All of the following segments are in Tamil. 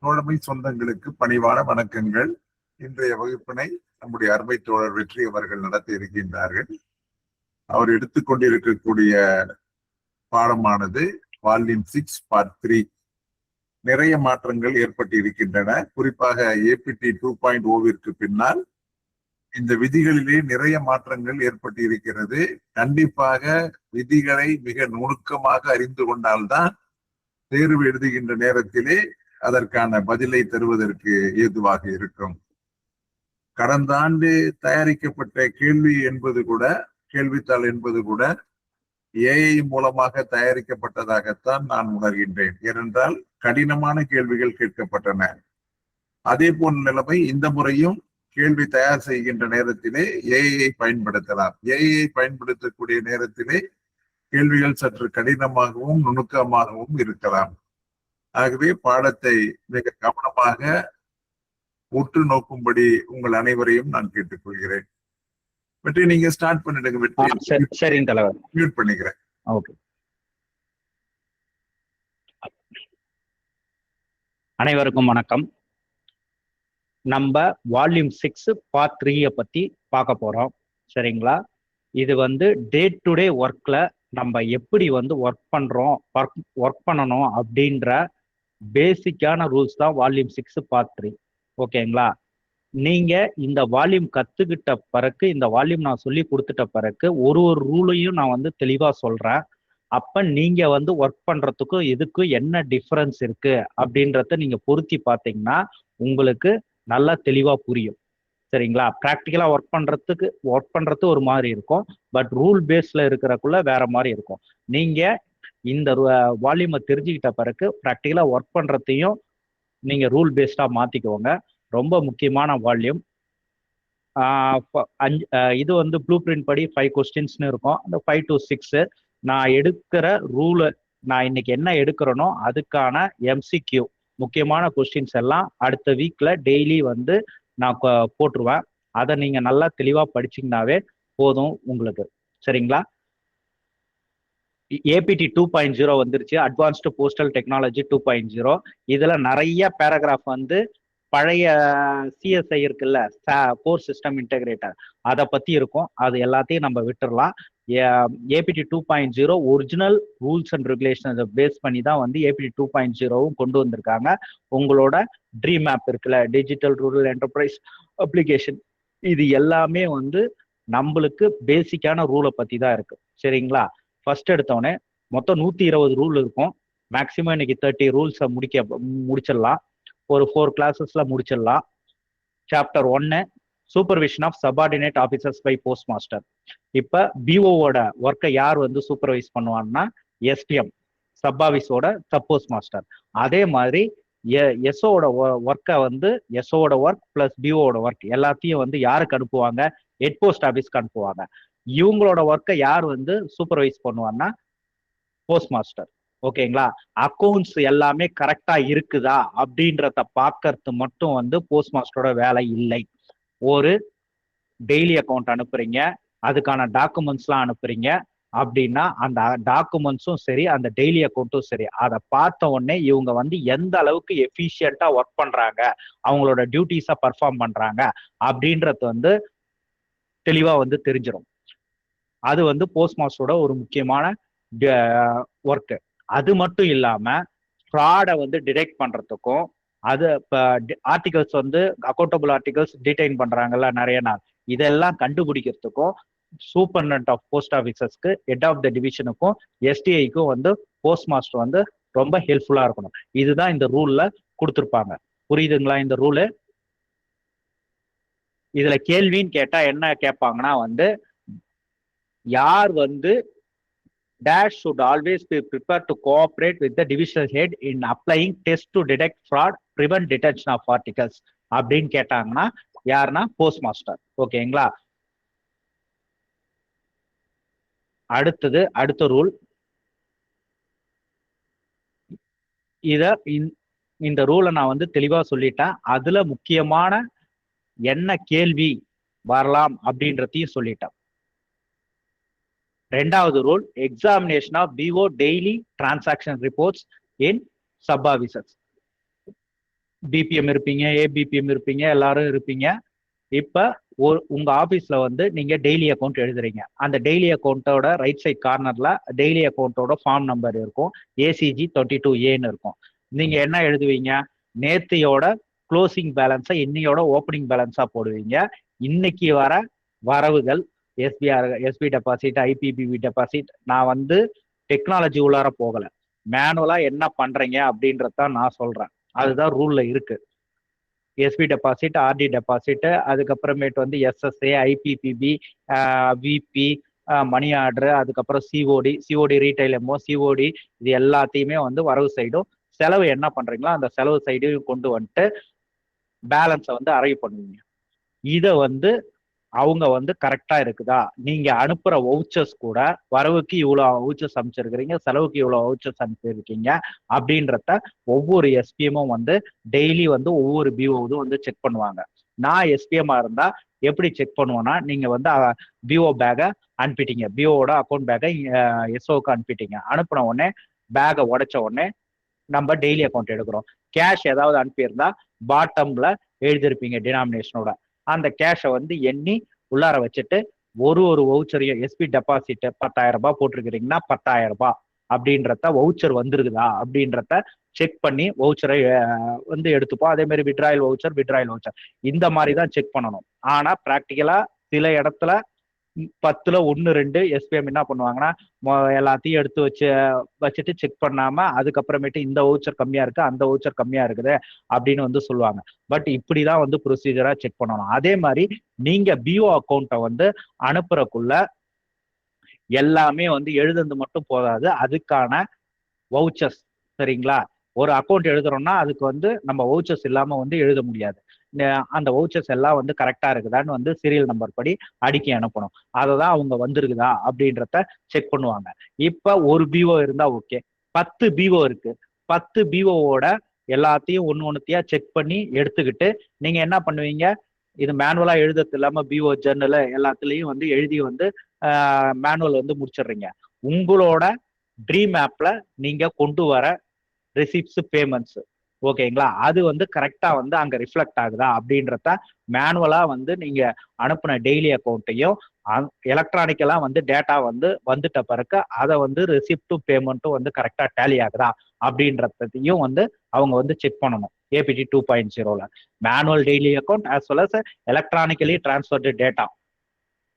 தோழமை சொந்தங்களுக்கு பணிவான வணக்கங்கள். இன்றைய வகுப்பினை நம்முடைய அருமை தோழர் வெற்றி அவர்கள் நடத்தி இருக்கின்றார்கள். அவர் எடுத்துக்கொண்டிருக்கக்கூடிய பாடமானது வால்யூம் 6 பார்ட் 3. நிறைய மாற்றங்கள் ஏற்பட்டு இருக்கின்றன. குறிப்பாக ஏபிடி 2.0 பின்னால் இந்த விதிகளிலே நிறைய மாற்றங்கள் ஏற்பட்டு இருக்கிறது. கண்டிப்பாக விதிகளை மிக நுணுக்கமாக அறிந்து கொண்டால்தான் தேர்வு எழுதுகின்ற நேரத்திலே அதற்கான பதிலை தருவதற்கு ஏதுவாக இருக்கும். கடந்த ஆண்டு தயாரிக்கப்பட்ட கேள்வித்தாள் என்பது கூட ஏஐ மூலமாக தயாரிக்கப்பட்டதாகத்தான் நான் உணர்கின்றேன். ஏனென்றால் கடினமான கேள்விகள் கேட்கப்பட்டன. அதே போன்ற நிலைமை இந்த முறையும் கேள்வி தயார் செய்கின்ற நேரத்திலே ஏஐ பயன்படுத்தலாம். ஏஐ பயன்படுத்தக்கூடிய நேரத்திலே கேள்விகள் சற்று கடினமாகவும் நுணுக்கமாகவும் இருக்கலாம். ஆகவே பாடத்தை மிக கவனமாக உற்று நோக்கும்படி உங்கள் அனைவரையும் நான் கேட்டுக்கொள்கிறேன். வெற்றி, நீங்க ஸ்டார்ட் பண்ணிடுங்க. வெற்றி, சரிங்க தலைவர், மியூட் பண்ணிக்கிறேன். ஓகே. அனைவருக்கும் வணக்கம். நம்ம வால்யூம் 6 பார்ட் 3 பத்தி பார்க்க போறோம். சரிங்களா? இது டே டு டே ஒர்க்ல நம்ம எப்படி ஒர்க் பண்ணணும் அப்படின்ற பேசிக்கான ரூல்ஸ் தான் வால்யூம் 6 பார்ட் 3. ஓகேங்களா? நீங்க இந்த வால்யூம் கத்துக்கிட்ட பிறகு, இந்த வால்யூம் நான் சொல்லி கொடுத்துட்ட பிறகு ஒரு ரூலையும் நான் தெளிவா சொல்றேன். அப்ப நீங்க ஒர்க் பண்றதுக்கும் இதுக்கும் என்ன டிஃபரன்ஸ் இருக்கு அப்படின்றத நீங்க பொருத்தி பார்த்தீங்கன்னா உங்களுக்கு நல்லா தெளிவா புரியும். சரிங்களா? ப்ராக்டிக்கலா ஒர்க் பண்றது ஒரு மாதிரி இருக்கும், பட் ரூல் பேஸ்ல இருக்கிறக்குள்ள வேற மாதிரி இருக்கும். நீங்க இந்த வால்யூமை தெரிஞ்சுக்கிட்ட பிறகு ப்ராக்டிக்கலா ஒர்க் பண்றதையும் நீங்க ரூல் பேஸ்டா மாத்திக்கோங்க. ரொம்ப முக்கியமான வால்யூம். இது ப்ளூ பிரிண்ட் படி 5 கொஸ்டின்ஸ்னு இருக்கும். அந்த 5 to 6 நான் எடுக்கிற ரூலை, நான் இன்னைக்கு என்ன எடுக்கிறேனோ அதுக்கான எம்சிக்யூ முக்கியமான கொஸ்டின்ஸ் எல்லாம் அடுத்த வீக்ல டெய்லி நான் போட்டுருவேன். அதை நீங்க நல்லா தெளிவா படிச்சீங்கன்னாவே போதும் உங்களுக்கு. சரிங்களா? ஏபிடி 2.0 வந்துருச்சு, அட்வான்ஸ்டு போஸ்டல் டெக்னாலஜி 2.0. இதுல நிறைய பேராகிராஃப் பழைய சிஎஸ்ஐ இருக்குல்ல, கோர் சிஸ்டம் இன்டெகிரேட்டர், அதை பத்தி இருக்கும். அது எல்லாத்தையும் நம்ம விட்டுறலாம். APT 2.0 original rules and regulation base பண்ணி தான் ஏபிடி 2.0வும் கொண்டு வந்திருக்காங்க. உங்களோட ட்ரீம் ஆப் இருக்குல்ல, டிஜிட்டல் ரூரல் என்டர்பிரைஸ் அப்ளிகேஷன், இது எல்லாமே நம்மளுக்கு பேசிக்கான ரூலை பத்தி தான் இருக்கு. சரிங்களா? ஃபர்ஸ்ட் எடுத்தோடனே மொத்தம் 120 ரூல் இருக்கும். மேக்சிமம் இன்னைக்கு 30 ரூல்ஸை முடிச்சிடலாம். ஒரு 4 கிளாஸஸ்ல முடிச்சிடலாம். Chapter 1, supervision of subordinate officers by post master. இப்ப பிஓவோட ஒர்க்கை யார் சூப்பர்வைஸ் பண்ணுவாங்கன்னா எஸ்டிஎம், சப் ஆஃபீஸோட சப் போஸ்ட் மாஸ்டர். அதே மாதிரி எஸ்ஓட ஒர்க்கை எஸ்ஓட ஒர்க் பிளஸ் பிஓட ஒர்க் எல்லாத்தையும் யாருக்கு அனுப்புவாங்க? ஹெட் போஸ்ட் ஆஃபீஸ்க்கு அனுப்புவாங்க. இவங்களோட ஒர்க்கை யார் சூப்பர்வைஸ் பண்ணுவாங்கன்னா போஸ்ட் மாஸ்டர். ஓகேங்களா? அக்கௌண்ட்ஸ் எல்லாமே கரெக்டா இருக்குதா அப்படின்றத பார்க்கறது மட்டும் போஸ்ட் மாஸ்டரோட வேலை இல்லை. ஒரு டெய்லி அக்கௌண்ட் அனுப்புறீங்க, அதுக்கான டாக்குமெண்ட்ஸ்லாம் அனுப்புறீங்க அப்படின்னா அந்த டாக்குமெண்ட்ஸும் சரி, அந்த டெய்லி அக்கௌண்ட்டும் சரி, அதை பார்த்த உடனே இவங்க எந்த அளவுக்கு எஃபிஷியண்டா ஒர்க் பண்றாங்க, அவங்களோட டியூட்டிஸை பர்ஃபார்ம் பண்றாங்க அப்படின்றது தெளிவா தெரிஞ்சிடும். அது போஸ்ட் மாஸ்டரோட ஒரு முக்கியமான ஒர்க்கு. அது மட்டும் இல்லாம ஃப்ராடை டிடெக்ட் பண்றதுக்கும், அது இப்போ ஆர்டிகல்ஸ் அக்கௌண்டபிள் ஆர்டிகல்ஸ் டிடைன் பண்றாங்கல்ல நிறைய நாள், இதெல்லாம் கண்டுபிடிக்கிறதுக்கும் சூப்பர்டென்டென்ட் ஆஃப் போஸ்ட் ஆஃபீஸர்ஸ்க்கு, ஹெட் ஆஃப் த டிவிஷனுக்கும், எஸ்டிஐக்கும் போஸ்ட் மாஸ்டர் ரொம்ப ஹெல்ப்ஃபுல்லா இருக்கணும். இதுதான் இந்த ரூல்ல கொடுத்துருப்பாங்க. புரியுதுங்களா இந்த ரூலு? இதுல கேள்வின்னு கேட்டா என்ன கேட்பாங்கன்னா யார் dash should always be prepared to cooperate with the divisional head in applying tests to detect fraud, prevent detection of articles அப்படின்னு கேட்டாங்கன்னா யாருன்னா போஸ்ட் மாஸ்டர். ஓகேங்களா? அடுத்த ரூல். இந்த ரூலை நான் தெளிவா சொல்லிட்டேன். அதுல முக்கியமான என்ன கேள்வி வரலாம் அப்படின்றதையும் சொல்லிட்டேன். ரெண்டாவது rule, examination of PO daily transaction reports in sub officers. BPM இருப்பீங்க, ஏபிபிஎம் இருப்பீங்க, எல்லாரும் இருப்பீங்க. இப்ப உங்க ஆபீஸ்ல வந்து நீங்க டெய்லி அக்கௌண்ட் எழுதுறீங்க. அந்த டெய்லி அக்கௌண்ட்டோட ரைட் சைட் கார்னர்ல டெய்லி அக்கௌண்ட்டோட ஃபார்ம் நம்பர் இருக்கும், ஏசிஜி 32A இருக்கும். நீங்க என்ன எழுதுவீங்க? நேத்தையோட க்ளோசிங் பேலன்ஸை இன்னையோட ஓப்பனிங் பேலன்ஸா போடுவீங்க. இன்னைக்கு வர வரவுகள் எஸ்பி டெபாசிட், ஐபிபிபி டெபாசிட். நான் வந்து டெக்னாலஜி உள்ளார போகல, மேனுவலா என்ன பண்றீங்க அப்படின்றதான் நான் சொல்றேன். அதுதான் ரூல்ல இருக்கு. எஸ்பி டெபாசிட், ஆர்டி டெபாசிட், அதுக்கப்புறமேட்டு வந்து SSA, IPPB, VP, money order, அதுக்கப்புறம் சிஓடி ரீட்டைல் எம்ஓ, சிஓடி, இது எல்லாத்தையுமே வந்து வரவு சைடும், செலவு என்ன பண்றீங்களோ அந்த செலவு சைடையும் கொண்டு வந்துட்டு பேலன்ஸை வந்து அரைவ் பண்ணுவீங்க. இதை வந்து அவங்க வந்து கரெக்டா இருக்குதா, நீங்க அனுப்புற வவுச்சர்ஸ் கூட வரவுக்கு இவ்வளவு வவுச்சர்ஸ் அமைச்சிருக்கிறீங்க, செலவுக்கு இவ்வளவு வவுச்சர்ஸ் அனுப்பியிருக்கீங்க அப்படின்றத ஒவ்வொரு எஸ்பிஎம்மும் வந்து டெய்லி வந்து ஒவ்வொரு பிஓவும் வந்து செக் பண்ணுவாங்க. நான் எஸ்பிஎம்மா இருந்தா எப்படி செக் பண்ணுவேன்னா, நீங்க வந்து பிஓ பேக்கை அனுப்பிட்டீங்க, பிஓவோட அக்கௌண்ட் பேக்கை எஸ்ஓக்கு அனுப்பிட்டீங்க. அனுப்பின உடனே பேக்கை உடைச்ச உடனே நம்ம டெய்லி அக்கௌண்ட் எடுக்கிறோம். கேஷ் ஏதாவது அனுப்பியிருந்தா பாட்டம்ல எழுதிருப்பீங்க டினாமினேஷனோட. அந்த கேஷை வந்து எண்ணி உள்ளார வச்சுட்டு ஒரு வவுச்சரையும், எஸ்பி டெபாசிட் 10,000 ரூபாய் போட்டிருக்கிறீங்கன்னா 10,000 ரூபாய் அப்படின்றத வவுச்சர் வந்துருக்குதா அப்படின்றத செக் பண்ணி வவுச்சரை வந்து எடுத்துப்போம். அதே மாதிரி விட்ராயல் வவுச்சர் இந்த மாதிரி தான் செக் பண்ணணும். ஆனா பிராக்டிக்கலா சில இடத்துல 10ல் 1, 2 எஸ்பிஎம் என்ன பண்ணுவாங்கன்னா, எல்லாத்தையும் எடுத்து வச்சுட்டு செக் பண்ணாம அதுக்கப்புறமேட்டு இந்த வவுச்சர் கம்மியா இருக்கு, அந்த வவுச்சர் கம்மியா இருக்குது அப்படின்னு வந்து சொல்லுவாங்க. பட் இப்படிதான் வந்து ப்ரொசீஜரா செக் பண்ணணும். அதே மாதிரி நீங்க பிஓ அக்கௌண்ட்டை வந்து அனுப்புறக்குள்ள எல்லாமே வந்து எழுதுறது மட்டும் போதாது, அதுக்கான வவுச்சர்ஸ், சரிங்களா? ஒரு அக்கௌண்ட் எழுதுறோம்னா அதுக்கு வந்து நம்ம வவுச்சர்ஸ் இல்லாம வந்து எழுத முடியாது. அந்த வவுச்சர்ஸ் எல்லாம் வந்து கரெக்டா இருக்குதான்னு வந்து சீரியல் நம்பர் படி அடுக்கி அனுப்பணும். அதை தான் அவங்க வந்திருக்குதா அப்படின்றத செக் பண்ணுவாங்க. இப்ப ஒரு பிஓ இருந்தா ஓகே, 10 பிஓ இருக்கு, 10 பிஓவோட எல்லாத்தையும் ஒண்ணுத்தையா செக் பண்ணி எடுத்துக்கிட்டு நீங்க என்ன பண்ணுவீங்க? இது மேனுவலா எழுதுறது இல்லாம பிஓ ஜெர்னல் எல்லாத்துலயும் வந்து எழுதி வந்து மேனுவல் வந்து முடிச்சிடுறீங்க. உங்களோட ட்ரீம் ஆப்ல நீங்க கொண்டு வர ரிசிப்ட்ஸ், பேமெண்ட்ஸ், ஓகேங்களா, அது வந்து கரெக்டா வந்து அங்க ரிஃப்ளெக்ட் ஆகுதா அப்படின்றத மேனுவலா வந்து நீங்க அனுப்புன டெய்லி அக்கௌண்ட்டையும் எலக்ட்ரானிக்கலா வந்து டேட்டா வந்து வந்துட்ட பிறகு அதை வந்து ரெசிப்டும் பேமெண்ட்டும் வந்து கரெக்டா டேலி ஆகுதா அப்படின்றதையும் வந்து அவங்க வந்து செக் பண்ணணும். ஏபிடி 2.0ல manual daily account as well as electronically transferred data.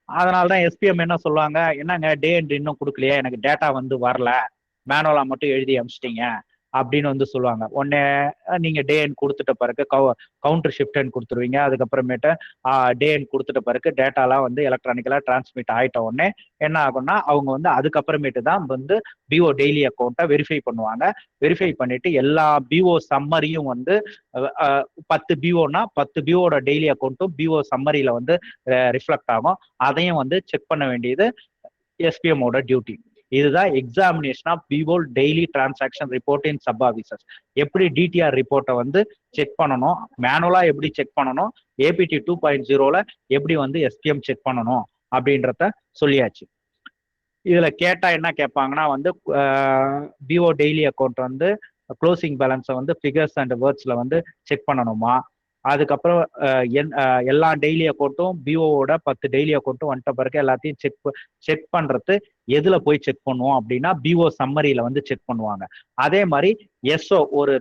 அதனாலதான் எஸ்பிஎம் என்ன சொல்லுவாங்க, என்னங்க டே அண்ட் இன்னும் கொடுக்கலையே, எனக்கு டேட்டா வந்து வரல, மேனுவலா மட்டும் எழுதி அனுப்பிச்சிட்டீங்க அப்படின்னு வந்து சொல்லுவாங்க. உடனே நீங்க டே அண்ட் கொடுத்துட்ட பிறகு கவுண்டர் ஷிஃப்ட் அண்ட் கொடுத்துருவீங்க. அதுக்கப்புறமேட்டு டே அண்ட் கொடுத்துட்ட பிறகு டேட்டாலாம் வந்து எலக்ட்ரானிக்கலா டிரான்ஸ்மிட் ஆயிட்ட உடனே என்ன ஆகும்னா அவங்க வந்து அதுக்கப்புறமேட்டு தான் வந்து பிஓ டெய்லி அக்கௌண்ட்டை வெரிஃபை பண்ணுவாங்க. வெரிஃபை பண்ணிட்டு எல்லா பிஓ சம்மரியும் வந்து 10 பிஓனா 10 பிஓட டெய்லி அக்கௌண்ட்டும் பிஓ சம்மரியில வந்து ரிஃப்ளெக்ட் ஆகும். அதையும் வந்து செக் பண்ண வேண்டியது எஸ்பிஎம்மோட டியூட்டி. இதுதான் examination of PO daily transaction report in sub offices. எப்படி டிடிஆர் ரிப்போர்ட்டை வந்து செக் பண்ணணும், மேனுவலா எப்படி செக் பண்ணணும், ஏபிடி 2.0ல எப்படி வந்து எஸ்பிஎம் செக் பண்ணணும் அப்படின்றத சொல்லியாச்சு. இதுல கேட்டா என்ன கேட்பாங்கன்னா வந்து பிஓ டெய்லி அக்கௌண்ட் வந்து க்ளோசிங் பேலன்ஸை வந்து ஃபிகர்ஸ் அண்ட் வேர்ட்ஸ்ல வந்து செக் பண்ணணுமா, அதுக்கப்புறம் எல்லா டெய்லி அக்கௌண்ட்டும் பிஓவோட 10 டெய்லி அக்கௌண்ட்டும் வந்துட்ட பிறகு எல்லாத்தையும் செக் பண்றது எதுல போய் செக் பண்ணுவோம் அப்படின்னா பிஓ சம்மரியில வந்து செக் பண்ணுவாங்க. அதே மாதிரி எஸ்ஓ ஒரு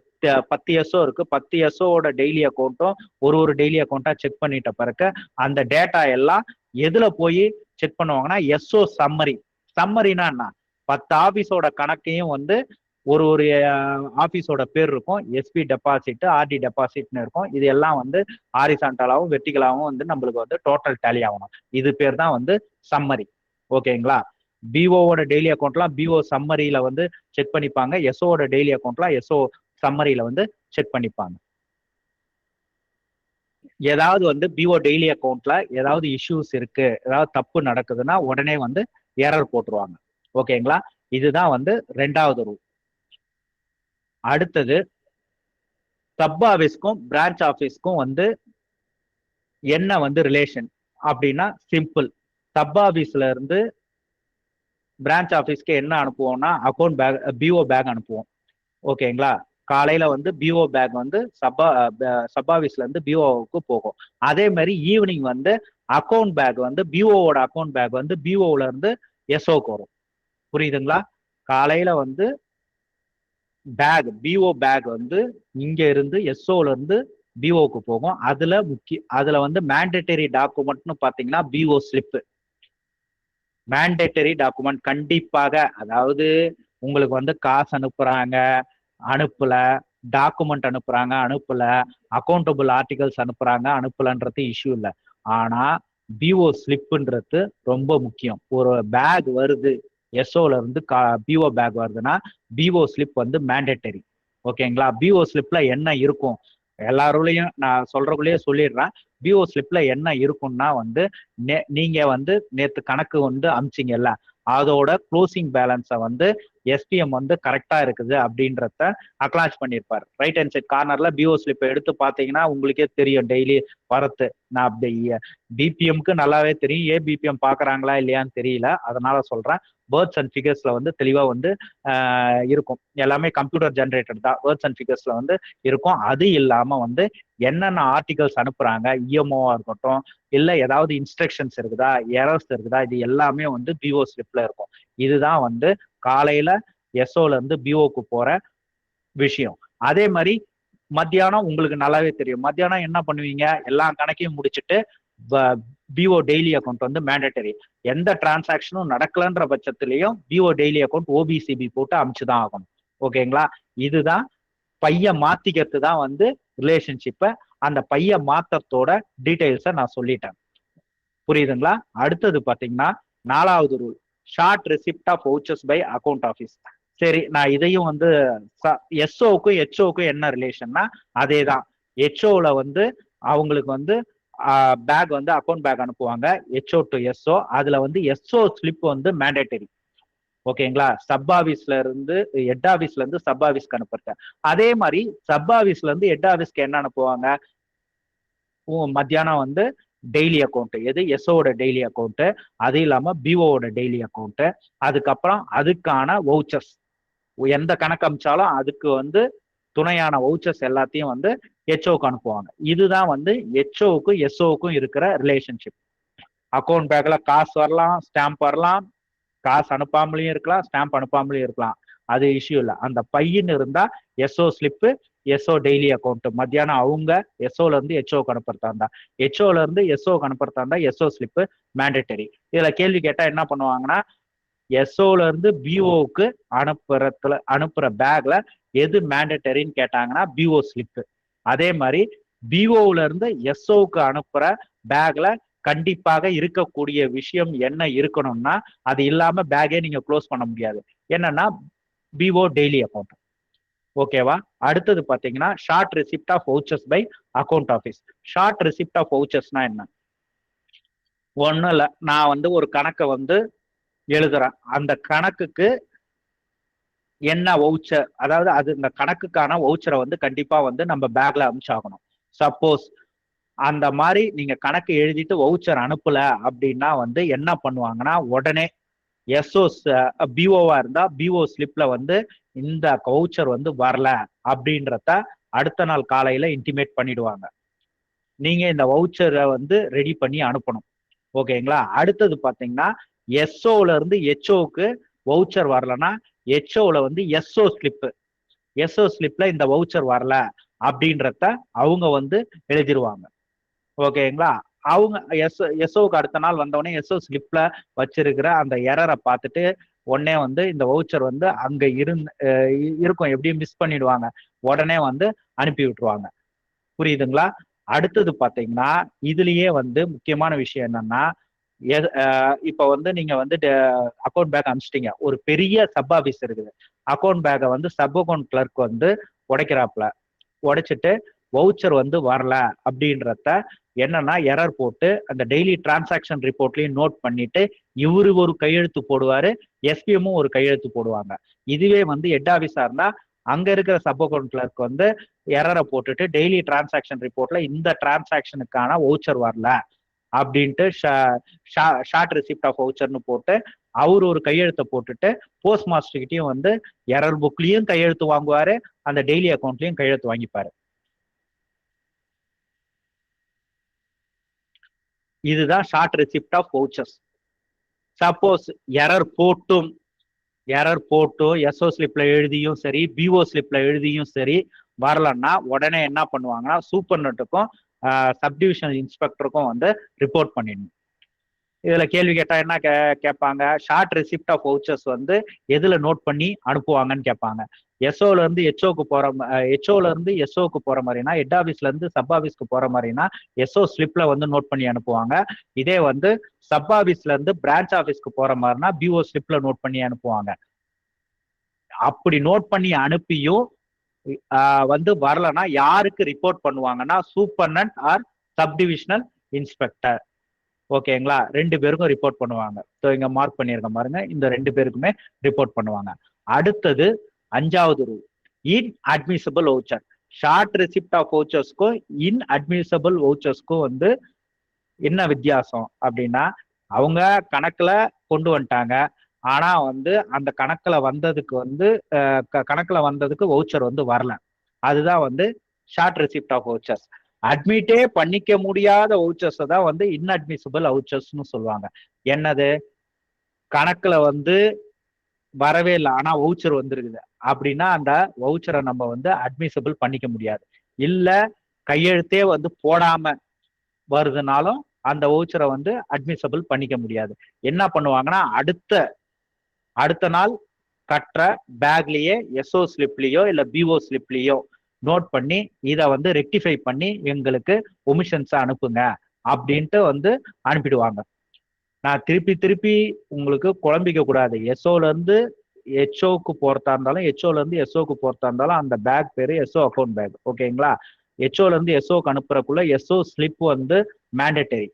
10 எஸ்ஓ இருக்கு, 10 எஸ்ஓட டெய்லி அக்கௌண்ட்டும் ஒரு டெய்லி அக்கௌண்ட்டா செக் பண்ணிட்ட பிறகு அந்த டேட்டா எல்லாம் எதுல போய் செக் பண்ணுவாங்கன்னா எஸ்ஓ சம்மரி. சம்மரினா என்ன, 10 ஆபீஸோட கணக்கையும் வந்து ஒரு ஆபீஸோட பேர் இருக்கும், எஸ்பி டெபாசிட், ஆர்டி டெபாசிட்னு இருக்கும். இது எல்லாம் வந்து ஹாரிசான்டலாவும் வெர்டிகலாவும் வந்து நம்மளுக்கு வந்து டோட்டல் டேலி ஆகணும். இது பேர் தான் வந்து சம்மரி, ஓகேங்களா? பிஓவோட டெய்லி அக்கௌண்ட்லாம் பிஓ சம்மரியில வந்து செக் பண்ணிப்பாங்க, எஸ்ஓட டெய்லி அக்கௌண்ட்லாம் எஸ்ஓ சம்மரியில வந்து செக் பண்ணிப்பாங்க. ஏதாவது வந்து பிஓ டெய்லி அக்கௌண்ட்ல ஏதாவது இஷ்யூஸ் இருக்கு, ஏதாவது தப்பு நடக்குதுன்னா உடனே வந்து எரர் போட்டுருவாங்க, ஓகேங்களா? இதுதான் வந்து 2வது ரூல். அடுத்தது சப் ஆபீஸ்க்கும் பிரான்ச் ஆபீஸ்க்கும் வந்து என்ன வந்து ரிலேஷன் அப்படின்னா சிம்பிள். சப் ஆபீஸ்ல இருந்து பிரான்ச் ஆபீஸ்க்கு என்ன அனுப்புவோம்னா அக்கௌண்ட் பேக், பிஓ பேக் அனுப்புவோம், ஓகேங்களா? காலையில வந்து பிஓ பேக் வந்து சப் ஆஃபீஸ்ல இருந்து பிஓவுக்கு போகும். அதே மாதிரி ஈவினிங் வந்து அக்கௌண்ட் பேக் வந்து பிஓவோட அக்கௌண்ட் பேக் வந்து பிஓல இருந்து எஸ்ஓக்கு வரும். புரியுதுங்களா? காலையில வந்து பிஓ பேக் வந்து இங்க இருந்து எஸ்ஓல இருந்து பிஓக்கு போகும். அதுல வந்து மேண்டேட்டரி டாக்குமெண்ட்னு பாத்தீங்கன்னா பிஓ ஸ்லிப். மேண்டேட்டரி டாக்குமெண்ட் கண்டிப்பாக, அதாவது உங்களுக்கு வந்து காசு அனுப்பல, டாக்குமெண்ட் அனுப்பல, அக்கௌண்டபிள் ஆர்டிகல்ஸ் அனுப்பலன்றது இஷ்யூ இல்லை. ஆனா பிஓ ஸ்லிப்ன்றது ரொம்ப முக்கியம். ஒரு பேக் வருது எஸ்ஓல இருந்து பிஓ பேக் வருதுன்னா பிஓ ஸ்லிப் வந்து மேண்டேட்டரி. ஓகேங்களா? பிஓ ஸ்லிப்ல என்ன இருக்கும் எல்லாருலையும் நான் சொல்றக்குள்ளேயே சொல்லிடுறேன். பிஓ ஸ்லிப்ல என்ன இருக்கும்னா வந்து நீங்க வந்து நேத்து கணக்கு வந்து அமிச்சிங்கல்ல, அதோட க்ளோசிங் பேலன்ஸை வந்து எஸ்பிஎம் வந்து கரெக்டா இருக்குது அப்படின்றத அக்னாலஜ் பண்ணியிருப்பார். ரைட் ஹேண்ட் சைட் கார்னர்ல பிஓ ஸ்லிப் எடுத்து பார்த்தீங்கன்னா உங்களுக்கே தெரியும் டெய்லி வரத்து. நான் அப்படி பிபிஎம்க்கு நல்லாவே தெரியும், ஏபிபிஎம் பாக்குறாங்களா இல்லையான்னு தெரியல, அதனால சொல்றேன். வேர்ட்ஸ் அண்ட் ஃபிகர்ஸ்ல வந்து தெளிவா வந்து இருக்கும். எல்லாமே கம்ப்யூட்டர் ஜென்ரேட்டட் தான், வேர்ட்ஸ் அண்ட் ஃபிகர்ஸ்ல வந்து இருக்கும். அது இல்லாம வந்து என்னென்ன ஆர்டிகல்ஸ் அனுப்புறாங்க, இஎம்ஓவா இருக்கட்டும், இல்ல ஏதாவது இன்ஸ்ட்ரக்ஷன்ஸ் இருக்குதா, எரர்ஸ் இருக்குதா, இது எல்லாமே வந்து பிஓ ஸ்லிப்ல இருக்கும். இதுதான் வந்து காலையில எஸ்ஓல இருந்து பிஓக்கு போற விஷயம். அதே மாதிரி மத்தியானம் உங்களுக்கு நல்லாவே தெரியும், மத்தியானம் என்ன பண்ணுவீங்க, எல்லா கணக்கையும் முடிச்சுட்டு பிஓ டெய்லி அக்கௌண்ட் வந்து மேண்டேட்டரி. எந்த டிரான்சாக்ஷனும் நடக்கலன்ற பட்சத்திலையும் பிஓ டெய்லி அக்கௌண்ட் ஓபிசிபி போட்டு அமுச்சுதான் ஆகணும். ஓகேங்களா? இதுதான் பைய மாத்திக்கிறது தான் வந்து ரிலேஷன்ஷிப்பை. அந்த பைய மாத்தத்தோட டீடைல்ஸை நான் சொல்லிட்டேன். புரியுதுங்களா? அடுத்தது பாத்தீங்கன்னா 4வது rule, short receipt of vouchers by account office. சரி, நான் இதையும் வந்து எஸ்ஓக்கும் ஹெச்ஓக்கும் என்ன ரிலேஷன்னா அதே தான். ஹெச்ஓல வந்து அவங்களுக்கு வந்து பேக் வந்து அக்கௌண்ட் பேக் அனுப்புவாங்க, ஹெச்ஓ டு எஸ்ஓ. அதுல வந்து எஸ்ஓ ஸ்லிப் வந்து மேண்டேட்டரி. ஓகேங்களா? சப் ஆஃபீஸ்ல இருந்து ஹெட் ஆஃபீஸ்ல இருந்து சப் ஆஃபீஸ்க்கு அனுப்புறேன். அதே மாதிரி சப் ஆஃபீஸ்ல இருந்து ஹெட் ஆஃபீஸ்க்கு என்ன அனுப்புவாங்க, மத்தியானம் வந்து டெய்லி அக்கௌண்ட், எது எஸ்ஓட டெய்லி அக்கௌண்ட், அது இல்லாம பிஓட டெய்லி அக்கௌண்ட், அதுக்கப்புறம் அதுக்கான வவுச்சர்ஸ், எந்த கணக்கு அமிச்சாலும் அதுக்கு வந்து துணையான வவுச்சர்ஸ் எல்லாத்தையும் வந்து ஹெச்ஓக்கு அனுப்புவாங்க. இதுதான் வந்து ஹெச்ஓக்கும் எஸ்ஓக்கும் இருக்கிற ரிலேஷன்ஷிப். அக்கௌண்ட் பேக்ல காசு வரலாம், ஸ்டாம்ப் வரலாம், காசு அனுப்பாமலையும் இருக்கலாம், ஸ்டாம்ப் அனுப்பாமலையும் இருக்கலாம், அது இஷ்யூ இல்லை. அந்த பையன்னு இருந்தா SO slip, SO daily account. மத்தியானம் அவங்க எஸ்ஓல இருந்து ஹெச்ஓக்கு அனுப்புறதா இருந்தா, ஹெச்ஓல இருந்து எஸ்ஓக்கு அனுப்புறதா இருந்தா எஸ்ஓ ஸ்லிப்பு மேண்டேட்டரி. இதுல கேள்வி கேட்டா என்ன பண்ணுவாங்கன்னா, எஸ்ஓல இருந்து பிஓக்கு அனுப்புற பேக்ல எது மேண்டேட்டரின்னு கேட்டாங்கன்னா பிஓ ஸ்லிப்பு. அதே மாதிரி பிஓல இருந்து எஸ்ஓக்கு அனுப்புற பேக்ல கண்டிப்பாக இருக்கக்கூடிய விஷயம் என்ன இருக்கணும்னா, அது இல்லாம பேக்கே நீங்க க்ளோஸ் பண்ண முடியாது. என்னன்னா பிஓ டெய்லி அக்கௌண்ட். ஓகேவா? அடுத்தது பாத்தீங்கன்னா short receipt of vouchers by account office. Short receipt of வவுச்சர்ஸ்னா என்ன? ஒன்றும் இல்லை, நான் வந்து ஒரு கணக்கை வந்து எழுதுறேன், அந்த கணக்குக்கு என்ன வவுச்சர், அதாவது அது இந்த கணக்குக்கான வவுச்சரை வந்து கண்டிப்பா வந்து நம்ம பேக்ல அனுப்பிச்சாகணும். சப்போஸ் அந்த மாதிரி நீங்க கணக்கு எழுதிட்டு வவுச்சர் அனுப்பல அப்படின்னா வந்து என்ன பண்ணுவாங்கன்னா, உடனே எஸ்ஓ பிஓவா இருந்தா பிஓ ஸ்லிப்ல வந்து இந்த வவுச்சர் வந்து வரல அப்படின்றத அடுத்த நாள் காலையில இன்டிமேட் பண்ணிடுவாங்க. நீங்க இந்த வவுச்சரை வந்து ரெடி பண்ணி அனுப்பணும். ஓகேங்களா? அடுத்தது பாத்தீங்கன்னா எஸ்ஓல இருந்து ஹெச்ஓக்கு வவுச்சர் வரலன்னா ஹெச்ஓல வந்து எஸ்ஓ ஸ்லிப்ல இந்த வவுச்சர் வரல அப்படின்றத அவங்க வந்து எழுதிருவாங்க. ஓகேங்களா? அவங்க எஸ்ஓக்கு அடுத்த நாள் வந்தவொடனே எஸ்ஓ ஸ்லிப்ல வச்சிருக்கிற அந்த எரரை பார்த்துட்டு உடனே வந்து இந்த வவுச்சர் வந்து அங்க இருக்கும், எப்படியும் மிஸ் பண்ணிடுவாங்க, உடனே வந்து அனுப்பி விட்டுருவாங்க. புரியுதுங்களா? அடுத்தது பாத்தீங்கன்னா இதுலயே வந்து முக்கியமான விஷயம் என்னன்னா, இப்ப வந்து நீங்க வந்து அக்கௌண்ட் பேக் அனுப்பிச்சிட்டீங்க, ஒரு பெரிய சப் ஆஃபீஸ் இருக்குது, அக்கௌண்ட் பேக்கை வந்து சப் அக்கௌண்ட் கிளர்க் வந்து உடைச்சிட்டு வவுச்சர் வந்து வரல அப்படின்றத என்னன்னா எரர் போட்டு அந்த டெய்லி டிரான்சாக்ஷன் ரிப்போர்ட்லயும் நோட் பண்ணிட்டு இவரு ஒரு கையெழுத்து போடுவாரு, எஸ்பிஎம்மும் ஒரு கையெழுத்து போடுவாங்க. இதுவே வந்து ஹெட் ஆஃபீஸா இருந்தா அங்க இருக்கிற சப் அக்கௌண்ட் கிளர்க் வந்து எரரை போட்டுட்டு டெய்லி டிரான்சாக்ஷன் ரிப்போர்ட்ல இந்த டிரான்சாக்ஷனுக்கான வவுச்சர் வரல அப்படின்ட்டு ஷார்ட் ரிசிப்ட் ஆஃப் வவுச்சர்னு போட்டு அவர் ஒரு கையெழுத்தை போட்டுட்டு போஸ்ட் மாஸ்டர் கிட்டயும் வந்து எரர் புக்லயும் கையெழுத்து வாங்குவாரு, அந்த டெய்லி அக்கௌண்ட்லயும் கையெழுத்து வாங்கிப்பாரு. இதுதான் short receipt of vouchers. Suppose error போட்டும் எஸ்ஓ ஸ்லிப்ல எழுதியும் சரி, பிஓ ஸ்லிப்ல எழுதியும் சரி வரலன்னா உடனே என்ன பண்ணுவாங்கன்னா சூப்பர் நெட்டுக்கும் சப்டிவிஷன் இன்ஸ்பெக்டருக்கும் வந்து ரிப்போர்ட் பண்ணிடணும். இதுல கேள்வி கேட்டா என்ன கேட்பாங்க, ஷார்ட் ரெசிப்ட் ஆஃப் வவுச்சர்ஸ் வந்து எதுல நோட் பண்ணி அனுப்புவாங்கன்னு கேட்பாங்க. எஸ்ஓல இருந்து ஹெச்ஓக்கு போற ஹெச்ஓல இருந்து எஸ்ஓக்கு போற மாதிரினா, ஹெட் ஆஃபீஸ்ல இருந்து சப் ஆஃபீஸ்க்கு போற மாதிரினா எஸ்ஓ ஸ்லிப்ல வந்து நோட் பண்ணி அனுப்புவாங்க. இதே வந்து சப் ஆஃபீஸ்ல இருந்து பிரான்ச் ஆஃபீஸ்க்கு போற மாதிரினா பிஓ ஸ்லிப்ல நோட் பண்ணி அனுப்புவாங்க. அப்படி நோட் பண்ணி அனுப்பியும் வந்து வரலன்னா யாருக்கு ரிப்போர்ட் பண்ணுவாங்கன்னா சூப்பர்னன்ட் ஆர் சப்டிவிஷனல் இன்ஸ்பெக்டர். ஓகேங்களா, 2 பேருக்கும் ரிப்போர்ட் பண்ணுவாங்க. ஸோ இங்க மார்க் பண்ணியிருக்க பாருங்க, இந்த 2 பேருக்குமே ரிப்போர்ட் பண்ணுவாங்க. அடுத்தது 5வது rule, inadmissible voucher. Short receipt of வவுச்சர்ஸ்க்கும் இன் அட்மிசபிள் வவுச்சர்ஸ்க்கும் வந்து என்ன வித்தியாசம் அப்படின்னா, அவங்க கணக்குல கொண்டு வந்துட்டாங்க, ஆனா வந்து அந்த கணக்குல வந்ததுக்கு வவுச்சர் வந்து வரல. அதுதான் வந்து ஷார்ட் ரெசிப்ட் ஆஃப் வவுச்சர்ஸ். அட்மிட்டே பண்ணிக்க முடியாத வவுச்சர்ஸ் தான் வந்து இன்அட்மிசபிள் வவுச்சர்ஸ்னு சொல்லுவாங்க. என்னது, கணக்குல வந்து வரவே இல்லை ஆனா வவுச்சர் வந்துருக்குது அப்படின்னா அந்த வவுச்சரை நம்ம வந்து அட்மிசபிள் பண்ணிக்க முடியாது. இல்ல கையெழுத்தே வந்து போடாம வருதுனாலும் அந்த வவுச்சரை வந்து அட்மிசபிள் பண்ணிக்க முடியாது. என்ன பண்ணுவாங்கன்னா அடுத்த நாள் கட்டுற பேக்லயே எஸ்ஓ ஸ்லிப்லயோ இல்ல பிஓ ஸ்லிப்லயோ நோட் பண்ணி இதை வந்து ரெக்டிஃபை பண்ணி எங்களுக்கு ஒமிஷன்ஸை அனுப்புங்க அப்படின்ட்டு வந்து அனுப்பிடுவாங்க. நான் திருப்பி உங்களுக்கு குழம்பிக்க கூடாது. எஸ்ஓல இருந்து ஹெச்ஓக்கு போறதா இருந்தாலும் ஹெச்ஓல இருந்து எஸ்ஓக்கு போறதா இருந்தாலும் அந்த பேக் பேரு எஸ்ஓ அக்கௌண்ட் பேக். ஓகேங்களா, ஹெச்ஓல இருந்து எஸ்ஓக்கு அனுப்புறக்குள்ள எஸ்ஓ ஸ்லிப் வந்து மேண்டேட்டரி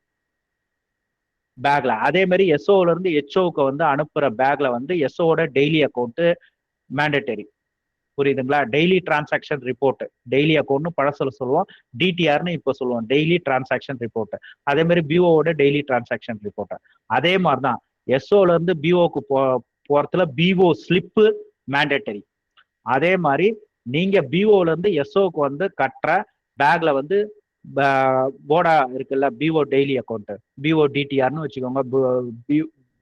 பேக்ல. அதே மாதிரி எஸ்ஓல இருந்து ஹெச்ஓக்கு வந்து அனுப்புற பேக்ல வந்து எஸ்ஓட டெய்லி அக்கௌண்ட் மேண்டேட்டரி. புரியுதுங்களா, டெய்லி டிரான்சாக்ஷன் ரிப்போர்ட், டெய்லி அக்கௌண்ட்னு பழசுல சொல்லுவோம், டிடிஆர்னு இப்போ சொல்லுவோம், டெய்லி டிரான்சாக்ஷன் ரிப்போர்ட். அதே மாதிரி பிஓட டெய்லி டிரான்சாக்ஷன் ரிப்போர்ட். அதே மாதிரிதான் எஸ்ஓல இருந்து பிஓக்கு போறதுல பிஓ ஸ்லிப்பு மேண்டேட்டரி. அதே மாதிரி நீங்க பிஓல இருந்து எஸ்ஓக்கு வந்து கட்டுற பேக்ல வந்து போடா இருக்குல்ல, பிஓ டெய்லி அக்கௌண்ட், பிஓ டிடிஆர்னு வச்சுக்கோங்க,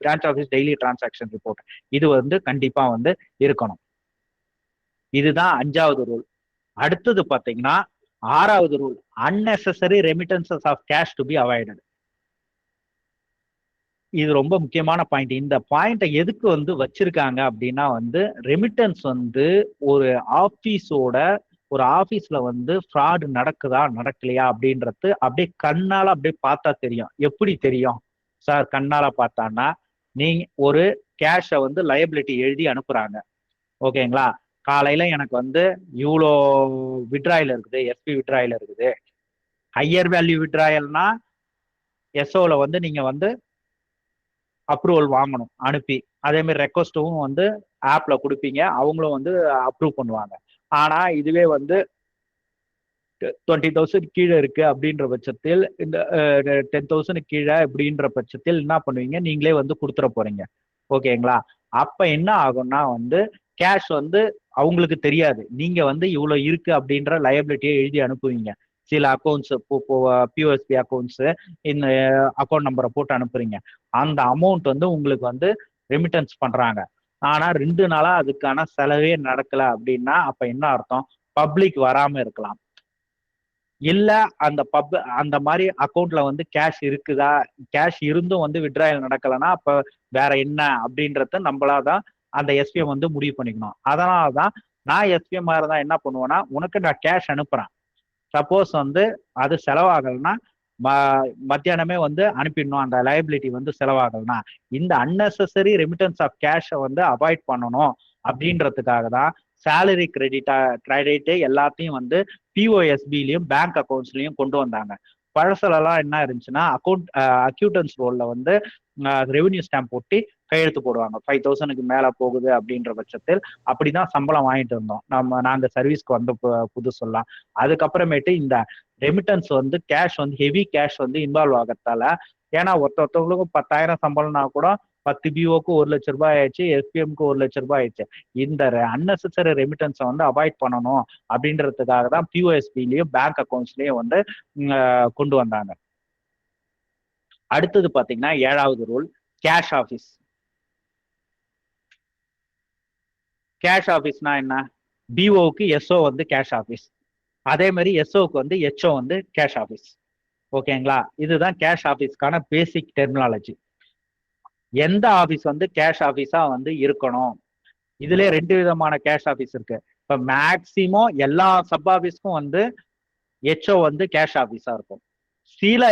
branch office daily transaction report. இது வந்து கண்டிப்பா வந்து இருக்கணும். இதுதான் 5வது ரூல். அடுத்தது பாத்தீங்கன்னா 6வது rule, unnecessary remittances of cash to be avoided. இது ரொம்ப முக்கியமான பாயிண்ட். இந்த பாயிண்ட எதுக்கு வந்து வச்சிருக்காங்க அப்படின்னா வந்து ரெமிட்டன்ஸ் வந்து ஒரு ஆபீஸ்ல வந்து ஃப்ராடு நடக்குதா நடக்கலையா அப்படின்றது அப்படியே கண்ணால அப்படியே பார்த்தா தெரியும். எப்படி தெரியும் சார் கண்ணால பார்த்தான்னா, நீங்க ஒரு கேஷை வந்து லயபிலிட்டி எழுதி அனுப்புறாங்க. ஓகேங்களா, காலையில எனக்கு வந்து இவ்வளோ விட்ராயல் இருக்குது, எஸ்பி விட்ராயல் இருக்குது. ஹையர் வேல்யூ விட்ராயல்னா எஸ்ஓல வந்து நீங்க வந்து அப்ரூவல் வாங்கணும் அனுப்பி. அதே மாதிரி ரெக்வஸ்ட்டும் வந்து ஆப்ல கொடுப்பீங்க, அவங்களும் வந்து அப்ரூவ் பண்ணுவாங்க. ஆனா இதுவே வந்து 20,000 கீழே இருக்கு அப்படின்ற பட்சத்தில், இந்த 10,000 கீழே அப்படின்ற பட்சத்தில் என்ன பண்ணுவீங்க, நீங்களே வந்து கொடுத்துட போறீங்க. ஓகேங்களா, அப்ப என்ன ஆகும்னா வந்து கேஷ் வந்து அவங்களுக்கு தெரியாது, நீங்க வந்து இவ்வளவு இருக்கு அப்படின்ற லயபிலிட்டியை எழுதி அனுப்புவீங்க. சில அக்கௌண்ட்ஸ் பிஓஎஸ்பி அக்கௌண்ட்ஸ் இந்த அக்கௌண்ட் நம்பரை போட்டு அனுப்புறீங்க. அந்த அமௌண்ட் வந்து உங்களுக்கு வந்து ரெமிட்டன்ஸ் பண்றாங்க. ஆனா 2 நாளா அதுக்கான செலவே நடக்கல அப்படின்னா அப்ப என்ன அர்த்தம், பப்ளிக் வராம இருக்கலாம். இல்ல அந்த மாதிரி அக்கௌண்ட்ல வந்து கேஷ் இருக்குதா, கேஷ் இருந்தும் வந்து விட்ராயல் நடக்கலைன்னா அப்ப வேற என்ன அப்படின்றத நம்மளாதான் அந்த எஸ்பிஎம் வந்து முடிவு பண்ணிக்கணும். அதனாலதான் நான் எஸ்பிஎம் தான் என்ன பண்ணுவேன்னா, உனக்கு நான் கேஷ் அனுப்புறேன், சப்போஸ் வந்து அது செலவாகலைன்னா மத்தியானமே வந்து அனுப்பிடணும். அந்த லயபிலிட்டி வந்து செலவாகலைன்னா இந்த அன்னெசரி ரெமிட்டன்ஸ் ஆஃப் கேஷை வந்து அவாய்ட் பண்ணணும் அப்படின்றதுக்காக தான் சேலரி கிரெடிட் எல்லாத்தையும் வந்து பிஓஎஸ்பிலையும் பேங்க் அக்கௌண்ட்ஸ்லயும் கொண்டு வந்தாங்க. பழசுலலாம் என்ன இருந்துச்சுன்னா, அக்யூட்டன்ஸ் ரோல்ல வந்து ரெவென்யூ ஸ்டாம்ப் போட்டு கையெழுத்து போடுவாங்க. 5,000க்கு மேல போகுது அப்படின்ற பட்சத்தில் அப்படிதான் சம்பளம் வாங்கிட்டு இருந்தோம் நாங்க சர்வீஸ்க்கு வந்த புதுசெல்லாம். அதுக்கப்புறமேட்டு இந்த ரெமிட்டன்ஸ் வந்து கேஷ் வந்து ஹெவி கேஷ் வந்து இன்வால்வ் ஆகிறதால, ஏன்னா ஒருத்தவங்களுக்கும் 10,000 சம்பளம்னா கூட 10 பிஓக்கு 1,00,000 ஆயிடுச்சு, எஸ்பிஎம்க்கு 1,00,000 ஆயிடுச்சு. இந்த அன்னெசரி ரெமிட்டன்ஸை வந்து அவாய்ட் பண்ணணும் அப்படின்றதுக்காக தான் பிஓஎஸ்பிலையும் பேங்க் அக்கௌண்ட்ஸ்லயும் வந்து கொண்டு வந்தாங்க. அடுத்தது பாத்தீங்கன்னா 7வது ரூல், கேஷ் ஆஃபீஸ். கேஷ் ஆஃபீஸ்னா என்ன? பிஓக்கு எஸ்ஓ வந்து கேஷ் ஆஃபீஸ், அதே மாதிரி எஸ்ஓக்கு வந்து ஹெச்ஓ வந்து கேஷ் ஆஃபீஸ். ஓகேங்களா? இதுதான் கேஷ் ஆஃபீஸ்க்கான பேசிக் டெர்மினாலஜி. எந்த ஆஃபீஸ் வந்து கேஷ் ஆஃபீஸா வந்து இருக்கணும்? இதுல 2 விதமான கேஷ் ஆஃபீஸ் இருக்கு. இப்ப மேக்சிமம் எல்லா சப் ஆஃபீஸ்க்கும் வந்து ஹெச்ஓ வந்து கேஷ் ஆஃபீஸா இருக்கும். சில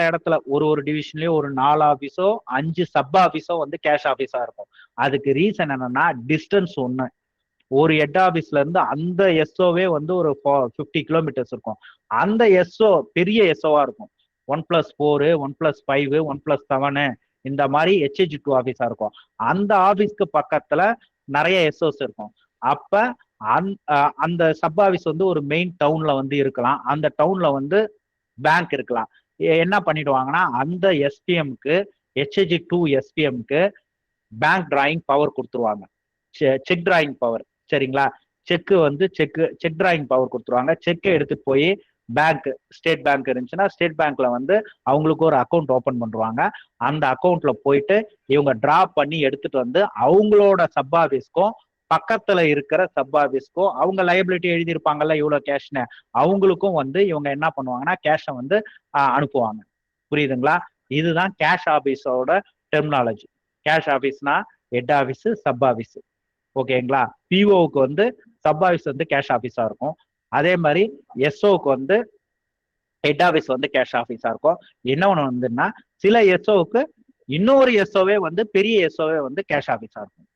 இடத்துல ஒரு டிவிஷன்லயும் ஒரு 4 ஆஃபீஸோ 5 சப் ஆஃபீஸோ வந்து கேஷ் ஆஃபீஸா இருக்கும். அதுக்கு ரீசன் என்னன்னா டிஸ்டன்ஸ் ஒண்ணு. ஒரு ஹெட் ஆஃபீஸ்ல இருந்து அந்த எஸ்ஓவே வந்து ஒரு 50 கிலோமீட்டர்ஸ் இருக்கும். அந்த எஸ்ஓ பெரிய எஸ்ஓவா இருக்கும். 1+4, 1+5, 1+7 இந்த மாதிரி HH2 ஆஃபீஸா இருக்கும். அந்த ஆஃபீஸ்க்கு பக்கத்துல நிறைய எஸ்ஓஸ் இருக்கும். அப்ப அந்த சப் ஆஃபீஸ் வந்து ஒரு மெயின் டவுன்ல வந்து இருக்கலாம். அந்த டவுன்ல வந்து பேங்க் இருக்கலாம். என்ன பண்ணிடுவாங்கன்னா அந்த எஸ்பிஎம்க்கு HH2 எஸ்பிஎம்க்கு பேங்க் டிராயிங் பவர் கொடுத்துருவாங்க, செக் டிராயிங் பவர். சரிங்களா? செக் டிராயிங் பவர் கொடுத்துருவாங்க. செக்கை எடுத்துட்டு போய் பேங்க், ஸ்டேட் பேங்க் இருந்துச்சுன்னா ஸ்டேட் பேங்க்ல வந்து அவங்களுக்கு ஒரு அக்கௌண்ட் ஓபன் பண்ணுவாங்க. அந்த அக்கௌண்ட்ல போயிட்டு இவங்க டிரா பண்ணி எடுத்துட்டு வந்து அவங்களோட சப் ஆஃபீஸ்க்கும் பக்கத்துல இருக்கிற சப் ஆஃபீஸ்க்கும் அவங்க லைபிலிட்டி எழுதியிருப்பாங்கல்ல இவ்வளவு கேஷ்னு, அவங்களுக்கும் வந்து இவங்க என்ன பண்ணுவாங்கன்னா கேஷை வந்து அனுப்புவாங்க. புரியுதுங்களா? இதுதான் கேஷ் ஆஃபீஸோட டெர்மினாலஜி. கேஷ் ஆஃபீஸ்னா ஹெட் ஆஃபீஸ், சப் ஆஃபீஸ். ஓகேங்களா? பிஓக்கு வந்து சப் ஆஃபீஸ் வந்து கேஷ் ஆஃபீஸா இருக்கும். அதே மாதிரி எஸ்ஓக்கு வந்து ஹெட் ஆஃபீஸ் வந்து கேஷ் ஆஃபீஸா இருக்கும். என்ன ஒண்ணு வந்துன்னா சில எஸ்ஓக்கு இன்னொரு எஸ்ஓவே வந்து பெரிய எஸ்ஓவே வந்து கேஷ் ஆஃபீஸா இருக்கும்.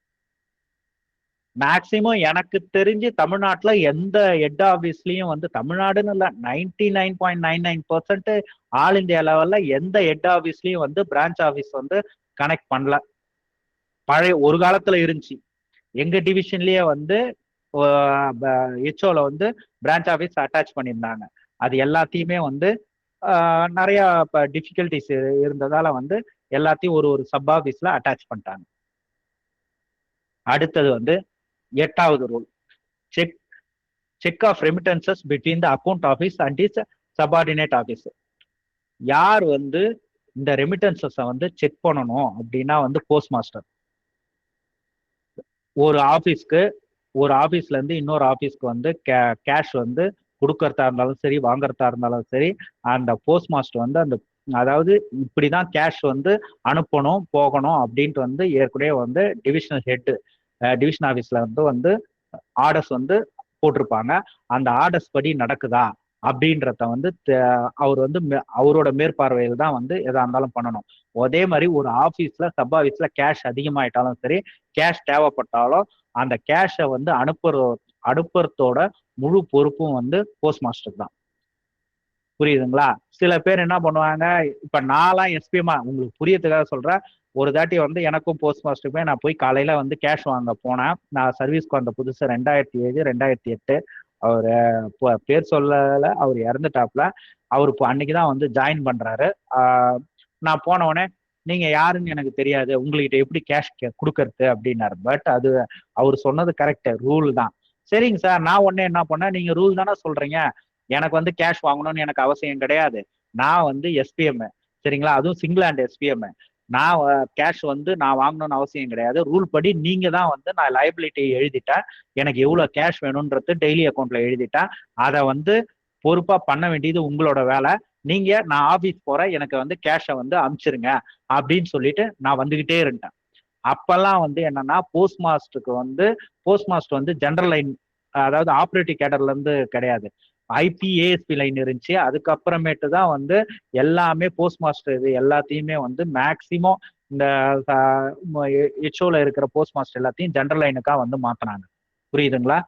மேக்சிமம் எனக்கு தெரிஞ்சு தமிழ்நாட்டுல எந்த ஹெட் ஆஃபீஸ்லயும் வந்து, தமிழ்நாடுன்னு இல்லை 99.99% ஆல் இந்தியா லெவல்ல எந்த ஹெட் ஆஃபீஸ்லயும் வந்து பிரான்ச் ஆஃபீஸ் வந்து கனெக்ட் பண்ணல. பழைய ஒரு காலத்துல இருந்துச்சு. எங்க டிவிஷன்லயே வந்து ஹெச்ஓல வந்து பிரான்ச் ஆஃபீஸ் அட்டாச் பண்ணியிருந்தாங்க. அது எல்லாத்தையுமே வந்து நிறைய டிஃபிகல்டிஸ் இருந்ததால வந்து எல்லாத்தையும் ஒரு சப் ஆஃபீஸ்ல அட்டாச் பண்ணிட்டாங்க. அடுத்தது வந்து 8வது rule, check of remittances between the account office and is subordinate office. யார் வந்து இந்த ரெமிட்டன்சஸை வந்து செக் பண்ணணும் அப்படின்னா வந்து போஸ்ட் மாஸ்டர். ஒரு ஆஃபீஸ்ல இருந்து இன்னொரு ஆஃபீஸ்க்கு வந்து கேஷ் வந்து கொடுக்கறதா இருந்தாலும் சரி, வாங்குறதா இருந்தாலும் சரி, அந்த போஸ்ட் மாஸ்டர் வந்து அதாவது இப்படிதான் கேஷ் வந்து அனுப்பணும் போகணும் அப்படின்ட்டு வந்து ஏற்கனவே வந்து டிவிஷன் ஆஃபீஸ்ல வந்து ஆர்டர்ஸ் வந்து போட்டிருப்பாங்க. அந்த ஆர்டர்ஸ் படி நடக்குதா அப்படின்றத வந்து அவர் வந்து அவரோட மேற்பார்வையில் தான் வந்து எதா இருந்தாலும் பண்ணணும். அதே மாதிரி ஒரு ஆஃபீஸ்ல சப் ஆஃபீஸ்ல கேஷ் அதிகமாயிட்டாலும் சரி, கேஷ் தேவைப்பட்டாலும் அந்த கேஷை வந்து அனுப்புறதோட முழு பொறுப்பும் வந்து போஸ்ட் மாஸ்டர் தான். புரியுதுங்களா? சில பேர் என்ன பண்ணுவாங்க, இப்ப நான்லாம் எஸ்பிஎம் உங்களுக்கு புரியறதுக்காக சொல்றேன். ஒரு தாட்டி வந்து எனக்கும் போஸ்ட் மாஸ்டருக்குமே நான் போய் காலையில வந்து கேஷ் வாங்க போனேன். நான் சர்வீஸ்க்கு வந்த புதுசு 2007 2008. அவரு பேர் சொல்லல, அவர் இறந்துட்டாப்ல. அவரு இப்போ அன்னைக்குதான் வந்து ஜாயின் பண்றாரு. நான் போன உடனே நீங்க யாருன்னு எனக்கு தெரியாது, உங்ககிட்ட எப்படி கேஷ் கொடுக்கறது அப்படின்னாரு. பட் அது அவர் சொன்னது கரெக்ட், ரூல் தான். சரிங்க சார், நான் உடனே என்ன பண்ணேன், நீங்க ரூல் தானே சொல்றீங்க, எனக்கு வந்து கேஷ் வாங்கணும்னு எனக்கு அவசியம் கிடையாது. நான் வந்து எஸ்பிஎம், சரிங்களா, அதுவும் சிங்கிள் ஹேண்ட் எஸ்பிஎம். நான் கேஷ் வந்து நான் வாங்கணும்னு அவசியம் கிடையாது. ரூல் படி நீங்க தான் வந்து, நான் லைபிலிட்டி எழுதிட்டேன், எனக்கு எவ்வளவு கேஷ் வேணும்ன்றது டெய்லி அக்கௌண்ட்ல எழுதிட்டேன். அதை வந்து பொறுப்பா பண்ண வேண்டியது உங்களோட வேலை. நீங்க நான் ஆபீஸ் போறேன், எனக்கு வந்து கேஷை வந்து அனுப்பிச்சிருங்க அப்படின்னு சொல்லிட்டு நான் வந்துகிட்டே இருந்தேன். அப்பெல்லாம் வந்து என்னன்னா போஸ்ட் மாஸ்டர் வந்து ஜெனரல் லைன், அதாவது ஆப்ரேட்டிவ் கேடர்ல இருந்து கிடையாது, ஐபிஏஎஸ்பி லைன் இருந்துச்சு. அதுக்கப்புறமேட்டு தான் வந்து எல்லாமே போஸ்ட் மாஸ்டர் இது எல்லாத்தையுமே வந்து மேக்சிமம் இந்த ஹெச்ஓல இருக்கிற போஸ்ட் மாஸ்டர் எல்லாத்தையும் ஜெனரல் லைனுக்கா வந்து மாத்தினாங்க. புரியுதுங்களா?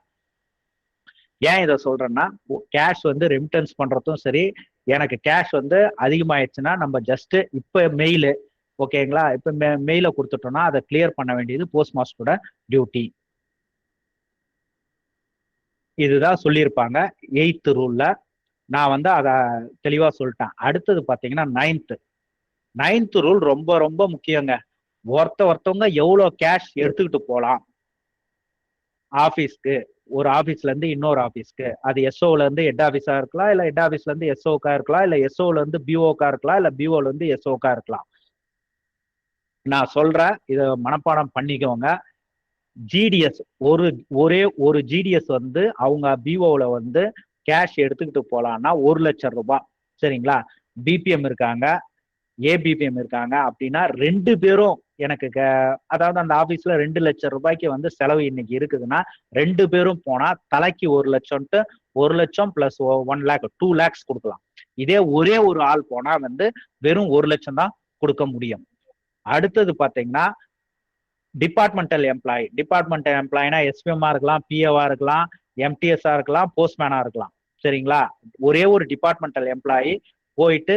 ஏன் இதை சொல்றேன்னா, கேஷ் வந்து ரெமிட்டன்ஸ் பண்றதும் சரி, எனக்கு கேஷ் வந்து அதிகமாயிடுச்சுன்னா நம்ம ஜஸ்ட் இப்ப மெயிலு, ஓகேங்களா, இப்ப மெயில கொடுத்துட்டோம்னா அதை கிளியர் பண்ண வேண்டியது போஸ்ட் மாஸ்டரோட டியூட்டி. இதுதான் சொல்லியிருப்பாங்க 8th ரூல்ல. நான் வந்து அதை தெளிவா சொல்லிட்டேன். அடுத்தது பாத்தீங்கன்னா 9th 9th ரூல் ரொம்ப ரொம்ப முக்கியங்க. ஒருத்தவங்க எவ்வளவு கேஷ் எடுத்துக்கிட்டு போலாம் ஆபீஸ்க்கு, ஒரு ஆபீஸ்ல இருந்து இன்னொரு ஆபீஸ்க்கு. அது எஸ்ஓல இருந்து ஹெட் ஆபீஸா இருக்கலாம், இல்ல ஹெட் ஆபீஸ்ல இருந்து எஸ்ஓக்கா இருக்கலாம், இல்ல எஸ்ஓல இருந்து பிஓக்கா இருக்கலாம், இல்ல பிஓல இருந்து எஸ்ஓக்கா இருக்கலாம். நான் சொல்றேன், இத மனப்பாடம் பண்ணிக்கோங்க. ஜிடிஎஸ் ஒரே ஒரு ஜிடிஎஸ் வந்து அவங்க பிஓல வந்து கேஷ் எடுத்துக்கிட்டு போலாம்னா 1,00,000 ரூபாய். சரிங்களா? பிபிஎம் இருக்காங்க, ஏபிபிஎம் இருக்காங்க அப்படின்னா 2 பேரும் எனக்கு அதாவது அந்த ஆபீஸ்ல 2,00,000 ரூபாய்க்கு வந்து செலவு இன்னைக்கு இருக்குதுன்னா 2 பேரும் போனா தலைக்கு 1,00,000ட்டு 1,00,000 பிளஸ் 1 லேக் 2 லேக்ஸ் கொடுக்கலாம். இதே ஒரே ஒரு ஆள் போனா வந்து வெறும் 1,00,000 தான் கொடுக்க முடியும். அடுத்தது பாத்தீங்கன்னா டிபார்ட்மெண்டல் எம்ப்ளாய்னா எஸ்பிஎம்ஆ இருக்கலாம், பிஏவா இருக்கலாம், எம்டிஎஸ்ஆ இருக்கலாம், போஸ்ட்மேனா இருக்கலாம். சரிங்களா? ஒரே ஒரு டிபார்ட்மெண்டல் எம்ப்ளாயி போயிட்டு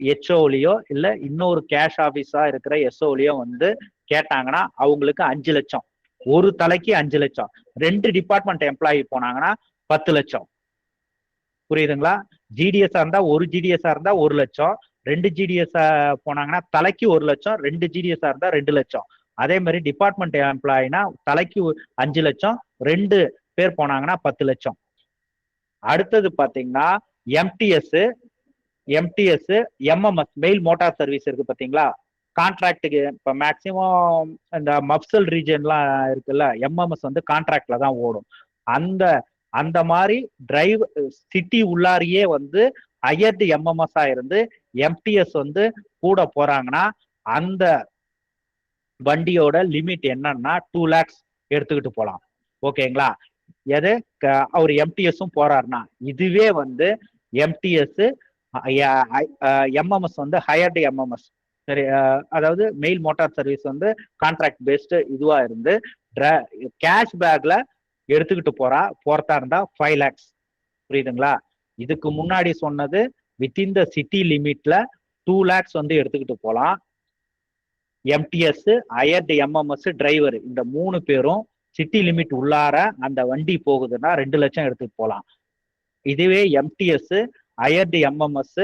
ஹெச்ஓலியோ இல்ல இன்னொரு கேஷ் ஆபீஸா இருக்கிற எஸ்ஓலியோ வந்து கேட்டாங்கன்னா அவங்களுக்கு 5 லட்சம். ஒரு தலைக்கு 5 லட்சம். 2 டிபார்ட்மெண்ட் எம்ப்ளாயி போனாங்கன்னா 10 லட்சம். புரியுதுங்களா? ஜிடிஎஸ் இருந்தா ஒரு ஜிடிஎஸ் இருந்தா 1 லட்சம், 2 ஜிடிஎஸ் போனாங்கன்னா தலைக்கு 1 லட்சம், 2 ஜிடிஎஸ் இருந்தா 2 லட்சம். அதே மாதிரி டிபார்ட்மெண்ட் எம்ப்ளாயினா தலைக்கு 5 லட்சம், 2 பேர் போனாங்கன்னா 10 லட்சம். அடுத்தது பாத்தீங்கன்னா MTS, MMS mail motor service இருக்கு பாத்தீங்களா? கான்ட்ராக்டுக்கு இப்ப மேக்சிமம் இந்த மப்சல் ரீஜன்லாம் இருக்குல்ல, எம்எம்எஸ் வந்து கான்ட்ராக்ட்ல தான் ஓடும். அந்த மாதிரி டிரைவ் சிட்டி உள்ளாரியே வந்து ஹையர்டு எம்எம்எஸ் இருந்து எம்டிஎஸ் வந்து கூட போறாங்கன்னா அந்த வண்டியோட லிமிட் என்னன்னா 2 லேக்ஸ் எடுத்துக்கிட்டு போலாம். ஓகேங்களா? எது அவர் எம்டிஎஸும் போறாருன்னா இதுவே வந்து எம்டிஎஸ் எம்எம்எஸ் வந்து ஹையர்டு எம்எம்எஸ். சரி, அதாவது மெயில் மோட்டார் சர்வீஸ் வந்து கான்ட்ராக்ட் பேஸ்டு இதுவா இருந்து கேஷ் பேக்ல எடுத்துக்கிட்டு போறதா இருந்தா 5 லேக்ஸ். புரியுதுங்களா? இதுக்கு முன்னாடி சொன்னது வித்தின் த சிட்டி லிமிட்ல 2 லேக்ஸ் வந்து எடுத்துக்கிட்டு போலாம். எம்டிஎஸ், ஹையர்டு எம்எம்எஸ், டிரைவர் இந்த 3 பேரும் சிட்டி லிமிட் உள்ளார அந்த வண்டி போகுதுன்னா 2 லட்சம் எடுத்துட்டு போலாம். இதுவே எம்டிஎஸ், ஹையர்டு எம்எம்எஸ்,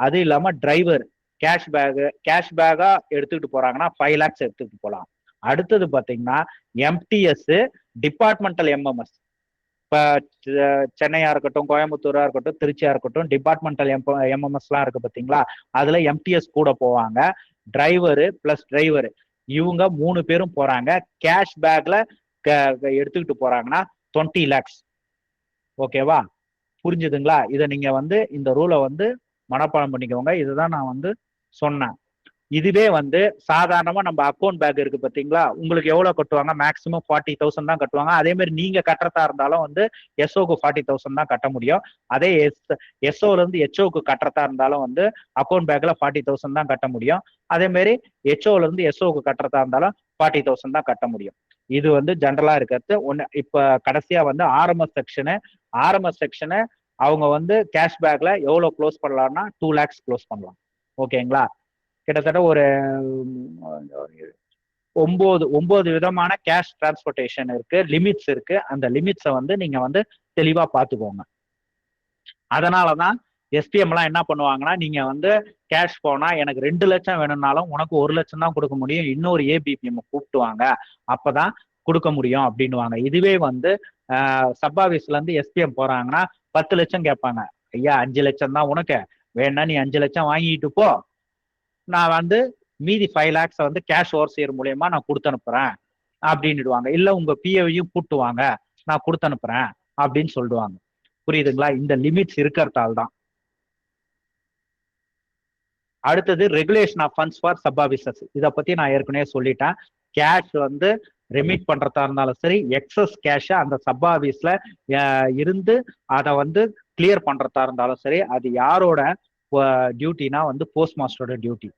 அது இல்லாம டிரைவர் கேஷ் பேக்கா எடுத்துக்கிட்டு போறாங்கன்னா 5 லேக்ஸ் எடுத்துக்கிட்டு போலாம். அடுத்தது பாத்தீங்கன்னா எம்டிஎஸ் டிபார்ட்மெண்டல் எம்எம்எஸ். இப்ப சென்னையா இருக்கட்டும், கோயம்புத்தூரா இருக்கட்டும், திருச்சியா இருக்கட்டும், டிபார்ட்மெண்டல் எம்எம்எஸ் எல்லாம் இருக்கு பாத்தீங்களா? அதுல எம்டிஎஸ் கூட போவாங்க. டிரைவரு பிளஸ் டிரைவர் இவங்க 3 பேரும் போறாங்க. கேஷ் பேக்ல எடுத்துக்கிட்டு போறாங்கன்னா 20 லேக்ஸ். ஓகேவா? புரிஞ்சுதுங்களா? இதை நீங்க வந்து இந்த ரூலை வந்து மனப்பாடம் பண்ணிக்கோங்க. இதுதான் நான் வந்து சொன்னேன். இதுவே வந்து சாதாரணமா நம்ம அக்கௌண்ட் பேக் இருக்கு பாத்தீங்களா? உங்களுக்கு எவ்வளவு கட்டுவாங்க? மேக்சிமம் 40,000 தான் கட்டுவாங்க. அதே மாதிரி நீங்க கட்டுறதா இருந்தாலும் வந்து எஸ்ஓக்கு 40,000 தான் கட்ட முடியும். அதே எஸ்ஓல இருந்து ஹெச்ஓக்கு கட்டுறதா இருந்தாலும் வந்து அக்கௌண்ட் பேக்ல 40,000 தான் கட்ட முடியும். அதே மாதிரி ஹெச்ஓல இருந்து எஸ்ஓக்கு கட்டுறதா இருந்தாலும் 40,000 தான் கட்ட முடியும். இது வந்து ஜென்ரலா இருக்கிறது ஒண்ணு. இப்ப கடைசியா வந்து ஆர்எம்எஸ் செக்ஷனு அவங்க வந்து கேஷ் பேக்ல எவ்வளவு க்ளோஸ் பண்ணலாம்னா 2 லேக்ஸ் க்ளோஸ் பண்ணலாம். ஓகேங்களா? கிட்டத்தட்ட ஒரு 9 விதமான கேஷ் டிரான்ஸ்போர்டேஷன் இருக்கு, லிமிட்ஸ் இருக்கு. அந்த லிமிட்ஸை வந்து நீங்க வந்து தெளிவா பாத்துக்கோங்க. அதனாலதான் எஸ்பிஎம் எல்லாம் என்ன பண்ணுவாங்கன்னா, நீங்க வந்து கேஷ் போனா எனக்கு 2 லட்சம் வேணும்னாலும் உனக்கு 1 லட்சம் தான் கொடுக்க முடியும், இன்னொரு ஏபிபிஎம் கூப்பிட்டுவாங்க, அப்பதான் கொடுக்க முடியும் அப்படின்னுவாங்க. இதுவே வந்து சப் ஆபீஸ்ல இருந்து எஸ்பிஎம் போறாங்கன்னா 10 லட்சம் கேட்பாங்க. ஐயா 5 லட்சம் தான் உனக்கு வேணா, நீ 5 லட்சம் வாங்கிட்டு போ, நான் வந்து மீதி 5 லேக்ஸ் வந்து கேஷ் ஓவர்சியர் மூலியமா நான் கொடுத்து அனுப்புறேன் அப்படின்னுடுவாங்க. இல்ல உங்க பிஏவையும் கூட்டுவாங்க, நான் கொடுத்து அனுப்புறேன் அப்படின்னு சொல்லுவாங்க. புரியுதுங்களா? இந்த லிமிட்ஸ் இருக்கிறதால தான். அடுத்தது regulation of funds for sub officers. இதை பத்தி நான் ஏற்கனவே சொல்லிட்டேன். கேஷ் வந்து ரெமிட் பண்றதா இருந்தாலும் சரி, எக்ஸஸ் கேஷ அந்த சப் ஆபீஸ்ல இருந்து அதை வந்து கிளியர் பண்றதா இருந்தாலும் சரி, அது யாரோட டியூட்டினா வந்து போஸ்ட் மாஸ்டரோட டியூட்டி.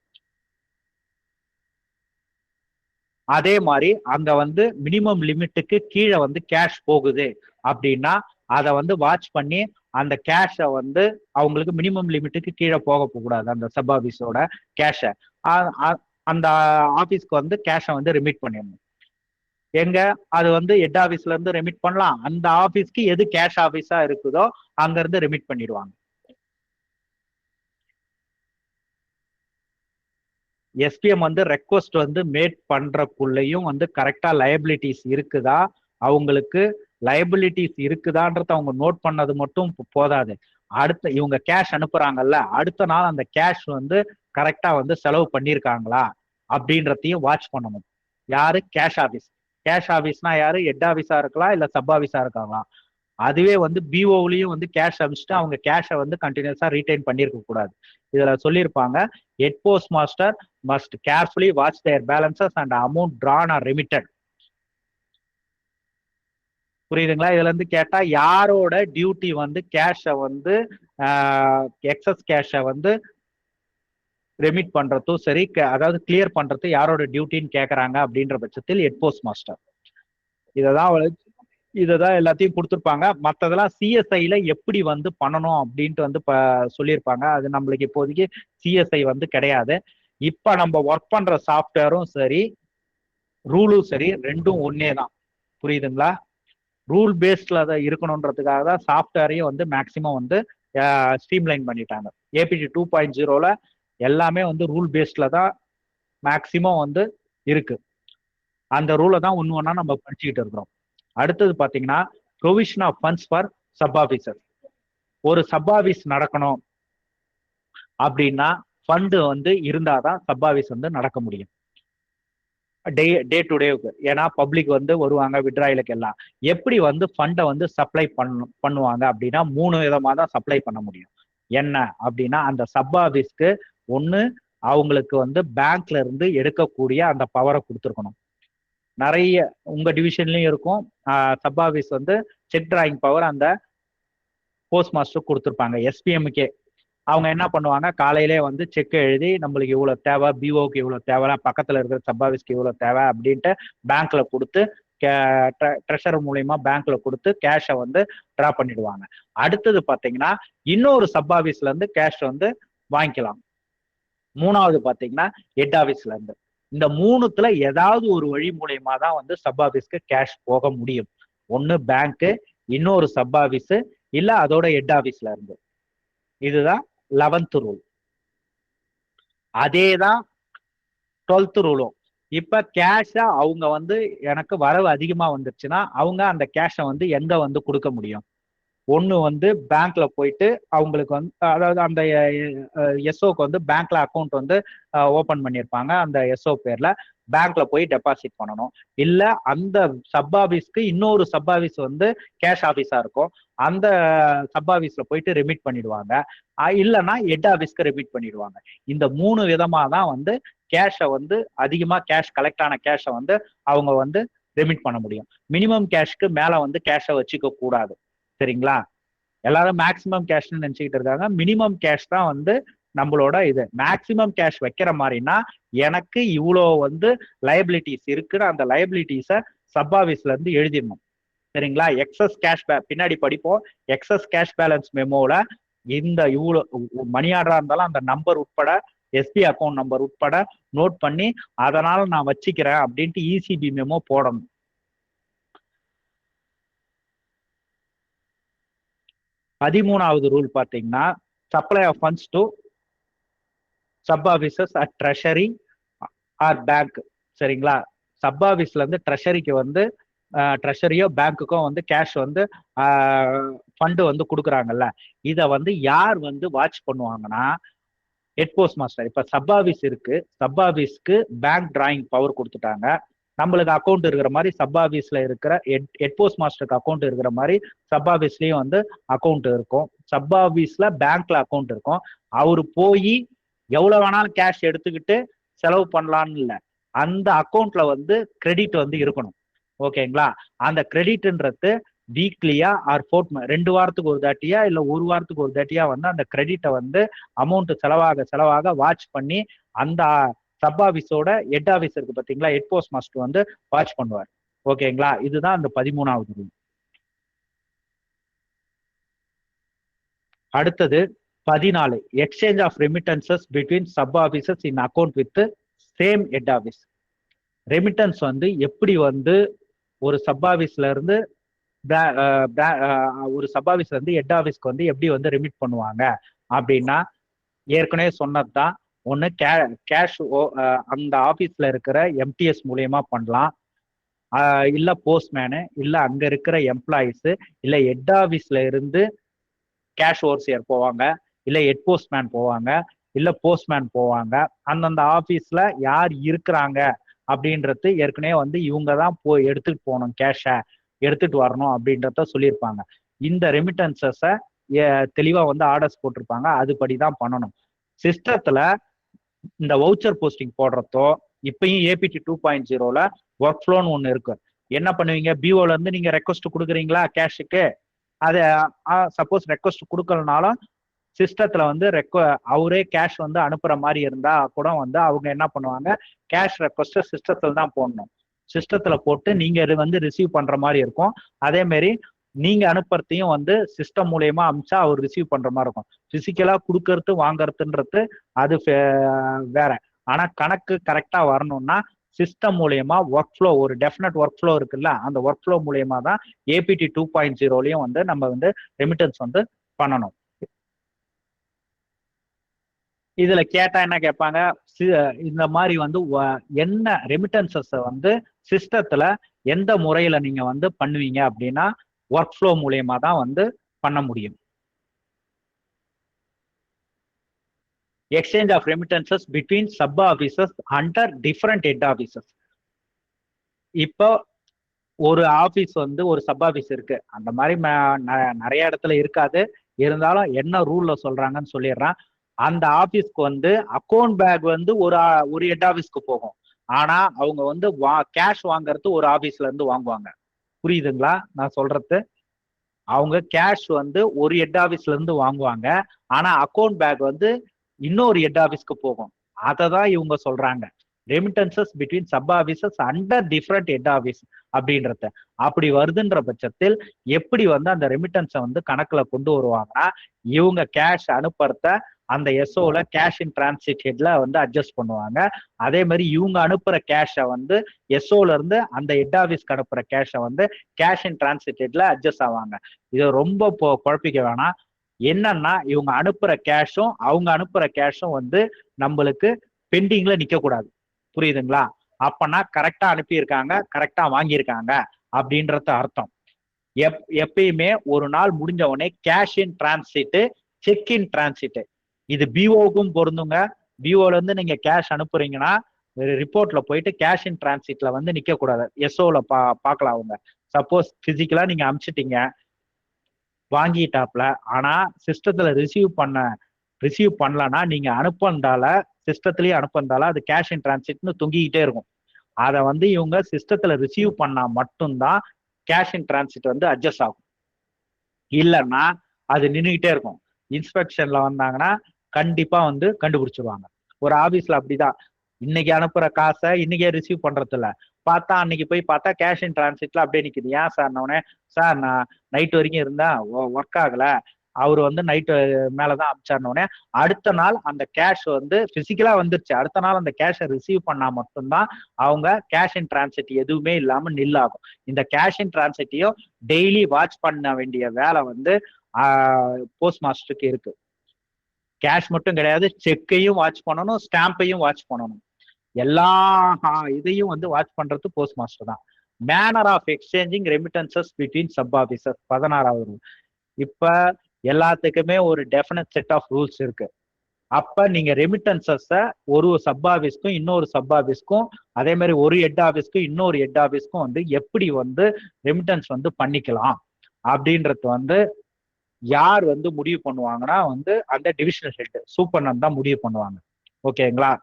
அதே மாதிரி அங்க வந்து மினிமம் லிமிட்டுக்கு கீழே வந்து கேஷ் போகுது அப்படின்னா அதை வந்து வாட்ச் பண்ணி அந்த கேஷை வந்து அவங்களுக்கு மினிமம் லிமிட்டுக்கு கீழே போகக்கூடாது. அந்த சப் ஆபீஸோட கேஷை அந்த ஆபீஸ்க்கு வந்து கேஷை வந்து ரெமிட் பண்ணிடணும். எங்க அது வந்து ஹெட் ஆபீஸ்ல இருந்து ரெமிட் பண்ணலாம், அந்த ஆபீஸ்க்கு எது கேஷ் ஆபீஸா இருக்குதோ அங்க இருந்து ரெமிட் பண்ணிடுவாங்க. எஸ்பிஎம் வந்து ரெக்வஸ்ட் வந்து மேட் பண்றக்குள்ளேயும் வந்து கரெக்டா லயபிலிட்டிஸ் இருக்குதா, அவங்களுக்கு லயபிலிட்டிஸ் இருக்குதான்றத அவங்க நோட் பண்ணது மட்டும் போதாது. அடுத்த இவங்க கேஷ் அனுப்புறாங்கல்ல, அடுத்த நாள் அந்த கேஷ் வந்து கரெக்டா வந்து செலவு பண்ணியிருக்காங்களா அப்படின்றதையும் வாட்ச் பண்ணணும். யாரு? Cash office. கேஷ் ஆபீஸ்னா யாரு? ஹெட் ஆபீஸா இருக்கலாம், இல்ல சப் ஆபீஸா இருக்கலாம். அதுவே வந்து பிஓலையும் வந்து கேஷ் அனுப்பிச்சுட்டு அவங்க கேஷை வந்து கண்டினியூஸா ரீடைன் பண்ணியிருக்க கூடாது. இதுல சொல்லியிருப்பாங்க, head post master must carefully watch their balances and amount drawn are remitted. புரியுதுங்களா? இதுல இருந்து கேட்டா யாரோட டியூட்டி வந்து கேஷை வந்து எக்ஸஸ் கேஷை வந்து ரெமிட் பண்றதும் சரி, அதாவது கிளியர் பண்றது யாரோட டியூட்டின்னு கேட்கறாங்க அப்படின்ற பட்சத்தில் ஹெட் போஸ்ட் மாஸ்டர். இததான் எல்லாத்தையும் கொடுத்துருப்பாங்க. மற்றதெல்லாம் சிஎஸ்ஐல எப்படி வந்து பண்ணணும் அப்படின்ட்டு வந்து சொல்லியிருப்பாங்க. அது நம்மளுக்கு இப்போதைக்கு சிஎஸ்ஐ வந்து கிடையாது. இப்ப நம்ம ஒர்க் பண்ற சாஃப்ட்வேரும் சரி, ரூலும் சரி, ரெண்டும் ஒன்னே தான். புரியுதுங்களா? ரூல் பேஸ்ட்ல தான் இருக்கணுன்றதுக்காக தான் சாஃப்ட்வேரையும் வந்து மேக்சிமம் வந்து ஸ்ட்ரீம்லைன் பண்ணிட்டாங்க. ஏபிடி 2.0ல எல்லாமே வந்து ரூல் பேஸ்ட்ல தான் மேக்சிமம் வந்து இருக்கு. அந்த ரூலை தான் ஒன்று ஒன்றா நம்ம படிச்சுக்கிட்டு இருக்கிறோம். அடுத்தது பார்த்தீங்கன்னா, provision of funds for sub officer. ஒரு சப் ஆஃபீஸ் நடக்கணும் அப்படின்னா ஃபண்டு வந்து இருந்தாதான் சப் ஆஃபீஸ் வந்து நடக்க முடியும். டே டு டேவுக்கு. ஏன்னா பப்ளிக் வந்து வருவாங்க விட்ராயிலுக்கு எல்லாம். எப்படி வந்து ஃபண்டை வந்து சப்ளை பண்ணுவாங்க அப்படின்னா 3 விதமா தான் சப்ளை பண்ண முடியும். என்ன அப்படின்னா, அந்த சப் ஆஃபீஸ்க்கு ஒன்று அவங்களுக்கு வந்து பேங்க்ல இருந்து எடுக்கக்கூடிய அந்த பவரை கொடுத்துருக்கணும். நிறைய உங்க டிவிஷன்லயும் இருக்கும். சப் ஆஃபீஸ் வந்து செக் டிராயிங் பவர் அந்த போஸ்ட் மாஸ்டர் கொடுத்துருப்பாங்க. எஸ்பிஎம்கே அவங்க என்ன பண்ணுவாங்க, காலையிலே வந்து செக் எழுதி நம்மளுக்கு இவ்வளவு தேவை, பிஓக்கு இவ்வளவு தேவை, பக்கத்துல இருக்கிற சப் ஆஃபீஸ்க்கு இவ்வளவு தேவை அப்படின்ட்டு பேங்க்ல கொடுத்து ட்ரெஷர் மூலியமா பேங்க்ல கொடுத்து கேஷை வந்து டிரா பண்ணிடுவாங்க. அடுத்தது பாத்தீங்கன்னா, இன்னொரு சப் ஆஃபீஸ்ல இருந்து கேஷ் வந்து வாங்கிக்கலாம். மூணாவது பாத்தீங்கன்னா, ஹெட் ஆஃபீஸ்ல இருந்து. இந்த மூணுத்துல ஏதாவது ஒரு வழி மூலியமா தான் வந்து சப் ஆஃபீஸ்க்கு கேஷ் போக முடியும். ஒன்னு பேங்க்கு, இன்னொரு சப் ஆஃபீஸ், இல்ல அதோட ஹெட் ஆஃபீஸ்ல இருந்து. இதுதான் 11th ரூல். அதேதான் 12th ரூலும். இப்ப கேஷ அவங்க வந்து எனக்கு வரவு அதிகமா வந்துருச்சுன்னா அவங்க அந்த கேஷை வந்து எங்க வந்து கொடுக்க முடியும்? ஒன்று வந்து பேங்க்ல போயிட்டு அவங்களுக்கு வந்து, அதாவது அந்த எஸ்ஓக்கு வந்து பேங்க்ல அக்கௌண்ட் வந்து ஓபன் பண்ணியிருப்பாங்க. அந்த எஸ்ஓ பேர்ல பேங்க்ல போய் டெபாசிட் பண்ணணும். இல்ல அந்த சப் ஆஃபீஸ்க்கு இன்னொரு சப் ஆஃபீஸ் வந்து கேஷ் ஆஃபீஸா இருக்கும், அந்த சப் ஆஃபீஸ்ல போயிட்டு ரெமிட் பண்ணிடுவாங்க. இல்லைன்னா ஹெட் ஆஃபீஸ்க்கு ரெமிட் பண்ணிடுவாங்க. இந்த 3 விதமா தான் வந்து கேஷை வந்து அதிகமா கேஷ் கலெக்ட் ஆன கேஷை வந்து அவங்க வந்து ரெமிட் பண்ண முடியும். மினிமம் கேஷ்க்கு மேல வந்து கேஷை வச்சுக்க கூடாது. சரிங்களா? எல்லாரும் மேக்சிமம் கேஷ்னு நினைச்சுக்கிட்டு இருக்காங்க. மினிமம் கேஷ் தான் வந்து நம்மளோட இது. மேக்சிமம் கேஷ் வைக்கிற மாதிரினா எனக்கு இவ்வளோ வந்து லயபிலிட்டிஸ் இருக்குன்னு அந்த லயபிலிட்டிஸை சப் ஆஃபீஸ்ல இருந்து எழுதிடணும். சரிங்களா? எக்ஸஸ் கேஷ் பின்னாடி படிப்போம். எக்ஸஸ் கேஷ் பேலன்ஸ் மெமோல இந்த இவ்வளோ மணி ஆர்டரா இருந்தாலும் அந்த நம்பர் உட்பட, எஸ்பி அக்கௌண்ட் நம்பர் உட்பட நோட் பண்ணி அதனால நான் வச்சுக்கிறேன் அப்படின்ட்டு இசிபி மெமோ போடணும். பதிமூணாவது ரூல் பாத்தீங்கன்னா, supply of funds to sub officers at treasury or bank. சரிங்களா? சப் ஆஃபீஸ்ல இருந்து ட்ரெஷரிக்கு வந்து ட்ரெஷரியோ பேங்க்குக்கோ வந்து கேஷ் வந்து ஃபண்டு வந்து கொடுக்குறாங்கல்ல, இதை வந்து யார் வந்து வாட்ச் பண்ணுவாங்கன்னா ஹெட் போஸ்ட் மாஸ்டர். இப்ப சப் ஆஃபீஸ் இருக்கு, சப் ஆஃபீஸ்க்கு பேங்க் டிராயிங் பவர் கொடுத்துட்டாங்க. நம்மளுக்கு அக்கௌண்ட் இருக்கிற மாதிரி சப் ஆஃபீஸ்ல இருக்கிற ஹெட் போஸ்ட் மாஸ்டருக்கு அக்கௌண்ட் இருக்கிற மாதிரி சப் ஆஃபீஸ்லயும் வந்து அக்கௌண்ட் இருக்கும். சப் ஆஃபீஸ்ல பேங்க்ல அக்கௌண்ட் இருக்கும். அவரு போய் எவ்வளவு வேணாலும் கேஷ் எடுத்துக்கிட்டு செலவு பண்ணலான்னு இல்லை, அந்த அக்கௌண்ட்ல வந்து கிரெடிட் வந்து இருக்கணும். ஓகேங்களா? அந்த கிரெடிட்ன்றது வீக்லியா ஆர் 2 வாரத்துக்கு ஒரு தாட்டியா இல்ல 1 வாரத்துக்கு ஒரு தாட்டியா வந்து அந்த கிரெடிட்டை வந்து அமௌண்ட் செலவாக வாட்ச் பண்ணி அந்த சப் ஆஃபீஸோட ஹெட் ஆஃபீஸ் இருக்கு பார்த்தீங்களா, ஹெட் போஸ்ட் மாஸ்டர் வந்து வாட்ச் பண்ணுவார். ஓகேங்களா? இதுதான் அந்த 13வது ரூல். அடுத்தது 14, exchange of remittances between sub officers in account with same head office. Remittance வந்து எப்படி வந்து ஒரு சப் ஆஃபீஸ்ல இருந்து ஒரு சப் ஆஃபீஸ்ல இருந்து ஹெட் ஆஃபீஸ்க்கு வந்து எப்படி வந்து ரெமிட் பண்ணுவாங்க அப்படின்னா, ஏற்கனவே சொன்னதுதான், ஒன்று கேஷ் அந்த ஆஃபீஸில் இருக்கிற எம்டிஎஸ் மூலியமா பண்ணலாம், இல்லை போஸ்ட்மேனு, இல்லை அங்கே இருக்கிற எம்ப்ளாயீஸு, இல்லை ஹெட் ஆஃபீஸில் இருந்து கேஷ் ஓவர்சியர் போவாங்க, இல்லை ஹெட் போஸ்ட்மேன் போவாங்க, இல்லை போஸ்ட்மேன் போவாங்க. அந்தந்த ஆஃபீஸில் யார் இருக்கிறாங்க அப்படின்றது ஏற்கனவே வந்து இவங்க தான் போய் எடுத்துட்டு போகணும், கேஷை எடுத்துட்டு வரணும் அப்படின்றத சொல்லியிருப்பாங்க. இந்த ரெமிட்டன்சஸை தெளிவாக வந்து ஆர்டர்ஸ் போட்டிருப்பாங்க, அதுபடி தான் பண்ணணும். சிஸ்டத்தில் இந்த வவுச்சர் போஸ்டிங் போடுறதோ இப்பயும் ஏபிடி 2.0ல ஒர்க் ஃப்ளோன்னு ஒன்று இருக்கு. என்ன பண்ணுவீங்க, பிஓல இருந்து நீங்க ரெக்வஸ்ட் கொடுக்குறீங்களா கேஷுக்கு, அதை சப்போஸ் ரெக்வஸ்ட் கொடுக்கலனாலும் சிஸ்டத்துல வந்து அவரே கேஷ் வந்து அனுப்புற மாதிரி இருந்தா கூட வந்து அவங்க என்ன பண்ணுவாங்க, கேஷ் ரெக்வஸ்ட் சிஸ்டத்துல தான் போடணும். சிஸ்டத்துல போட்டு நீங்க வந்து ரிசீவ் பண்ற மாதிரி இருக்கும். அதே மாதிரி நீங்க அனுப்புறதையும் வந்து சிஸ்டம் மூலயமா அனுப்பிச்சா அவர் ரிசீவ் பண்ற மாதிரி இருக்கும். பிசிக்கலா கொடுக்கறது வாங்கறதுன்றது அது வேற. ஆனா கணக்கு கரெக்டா வரணும்னா சிஸ்டம் மூலயமா ஒர்க் ஃப்ளோ, ஒரு டெஃபினட் ஒர்க் ஃப்ளோ இருக்குல்ல, அந்த ஒர்க் ஃப்ளோ மூலயமா தான் ஏபிடி 2.0லயும் வந்து நம்ம வந்து ரெமிட்டன்ஸ் வந்து பண்ணணும். இதுல கேட்டா என்ன கேட்பாங்க, இந்த மாதிரி வந்து என்ன ரெமிட்டன்சஸ் வந்து சிஸ்டத்துல எந்த முறையில நீங்க வந்து பண்ணுவீங்க அப்படின்னா ஒர்க் ஃப்ளோ மூலயமா தான் வந்து பண்ண முடியும். Exchange of remittances between sub offices under different head offices. இப்போ ஒரு ஆஃபீஸ் வந்து ஒரு சப் ஆஃபீஸ் இருக்கு, அந்த மாதிரி நிறைய இடத்துல இருக்காது, இருந்தாலும் என்ன ரூல்ல சொல்றாங்கன்னு சொல்லிடுறேன். அந்த ஆஃபீஸ்க்கு வந்து அக்கௌண்ட் பேக் வந்து ஒரு ஹெட் ஆஃபீஸ்க்கு போகும். ஆனா அவங்க வந்து கேஷ் வாங்குறது ஒரு ஆஃபீஸ்ல இருந்து வாங்குவாங்க. புரியுதுங்களா நான் சொல்றது? அவங்க கேஷ் வந்து ஒரு ஹெட் ஆஃபீஸ்ல இருந்து வாங்குவாங்க, ஆனா அக்கௌண்ட் பேக் வந்து இன்னொரு ஹெட் ஆஃபீஸ்க்கு போகும். அதை தான் இவங்க சொல்றாங்க remittances between sub offices under different head office அப்படின்றத. அப்படி வருதுன்ற பட்சத்தில் எப்படி வந்து அந்த ரெமிட்டன்ஸை வந்து கணக்குல கொண்டு வருவாங்கன்னா, இவங்க கேஷ் அனுப்புறத அந்த எஸ்ஓல கேஷ் இன் டிரான்சிட் ஹெட்ல வந்து அட்ஜஸ்ட் பண்ணுவாங்க. அதே மாதிரி இவங்க அனுப்புற கேஷை வந்து எஸ்ஓல இருந்து அந்த ஹெட் ஆஃபீஸ்க்கு அனுப்புற கேஷை வந்து கேஷ் இன் டிரான்சிட் ஹெட்ல அட்ஜஸ்ட் ஆவாங்க. இதை ரொம்ப குழப்பிக்க வேணாம். என்னன்னா இவங்க அனுப்புற கேஷும் அவங்க அனுப்புற கேஷும் வந்து நம்மளுக்கு பெண்டிங்ல நிக்க கூடாது. புரியுதுங்களா? அப்பனா கரெக்டா அனுப்பியிருக்காங்க, கரெக்டா வாங்கியிருக்காங்க அப்படின்றது அர்த்தம். எப்பயுமே ஒரு நாள் முடிஞ்ச உடனே cash in transit, check in transit, இது பிஓக்கும் பொருந்துங்க. பிஓல இருந்து நீங்க கேஷ் அனுப்புறீங்கன்னா ரிப்போர்ட்ல போயிட்டு கேஷ் இன் டிரான்சிட்ல வந்து நிக்க கூடாது. எஸ்ஓல பாக்கலாம். அவங்க சப்போஸ் பிசிக்கலா நீங்க அனுப்பிச்சிட்டீங்க, வாங்கிட்டாப்ல, ஆனா சிஸ்டத்துல ரிசீவ் பண்ணலன்னா நீங்க அனுப்பந்தால சிஸ்டத்துலயே அனுப்பந்தால அது கேஷ் இன் டிரான்சிட்னு தொங்கிக்கிட்டே இருக்கும். அதை வந்து இவங்க சிஸ்டத்துல ரிசீவ் பண்ணா மட்டும்தான் கேஷ் இன் டிரான்சிட் வந்து அட்ஜஸ்ட் ஆகும். இல்லைன்னா அது நின்றுகிட்டே இருக்கும். இன்ஸ்பெக்ஷன்ல வந்தாங்கன்னா கண்டிப்பா வந்து கண்டுபிடிச்சிருவாங்க. ஒரு ஆபீஸ்ல அப்படிதான், இன்னைக்கு அனுப்புற காசை இன்னைக்கே ரிசீவ் பண்றது இல்ல, பார்த்தா அன்னைக்கு போய் பார்த்தா கேஷ் இன் டிரான்சிட்ல அப்படியே நிக்குது. ஏன் சார்? உடனே சார் நான் நைட் வரைக்கும் இருந்தா ஒர்க் ஆகல, அவர் வந்து நைட்டு மேலதான் அமிச்சாருனோடனே அடுத்த நாள் அந்த கேஷ் வந்து பிசிக்கலா வந்துருச்சு, அடுத்த நாள் அந்த கேஷை ரிசீவ் பண்ணா மட்டும்தான் அவங்க கேஷ் இன் டிரான்சிட் எதுவுமே இல்லாம நில்லாகும். இந்த கேஷ் இன் டிரான்சிட்டையும் டெய்லி வாட்ச் பண்ண வேண்டிய வேலை வந்து போஸ்ட் மாஸ்டருக்கு இருக்கு. கேஷ் மட்டும் கிடையாது, செக்கையும் வாட்ச் பண்ணணும், ஸ்டாம்பையும் வாட்ச் பண்ணணும். எல்லா இதையும் வந்து வாட்ச் பண்றது போஸ்ட் மாஸ்டர் தான். Manner of exchanging remittances between sub officers 16வது ரூல். இப்ப எல்லாத்துக்குமே ஒரு டெஃபினட் செட் ஆஃப் ரூல்ஸ் இருக்கு. அப்ப நீங்க ரெமிட்டன்சஸ ஒரு சப் ஆஃபீஸ்க்கும் இன்னொரு சப் ஆஃபீஸ்க்கும், அதே மாதிரி ஒரு ஹெட் ஆஃபீஸ்க்கும் இன்னொரு ஹெட் ஆஃபீஸ்க்கும் வந்து எப்படி வந்து ரெமிட்டன்ஸ் வந்து பண்ணிக்கலாம் அப்படின்றது வந்து யார் வந்து முடிவு பண்ணுவாங்கன்னா வந்து அந்த டிவிஷனல் ஹெட் சூப்பர்டன் தான் முடிவு பண்ணுவாங்க. ஓகேங்களா?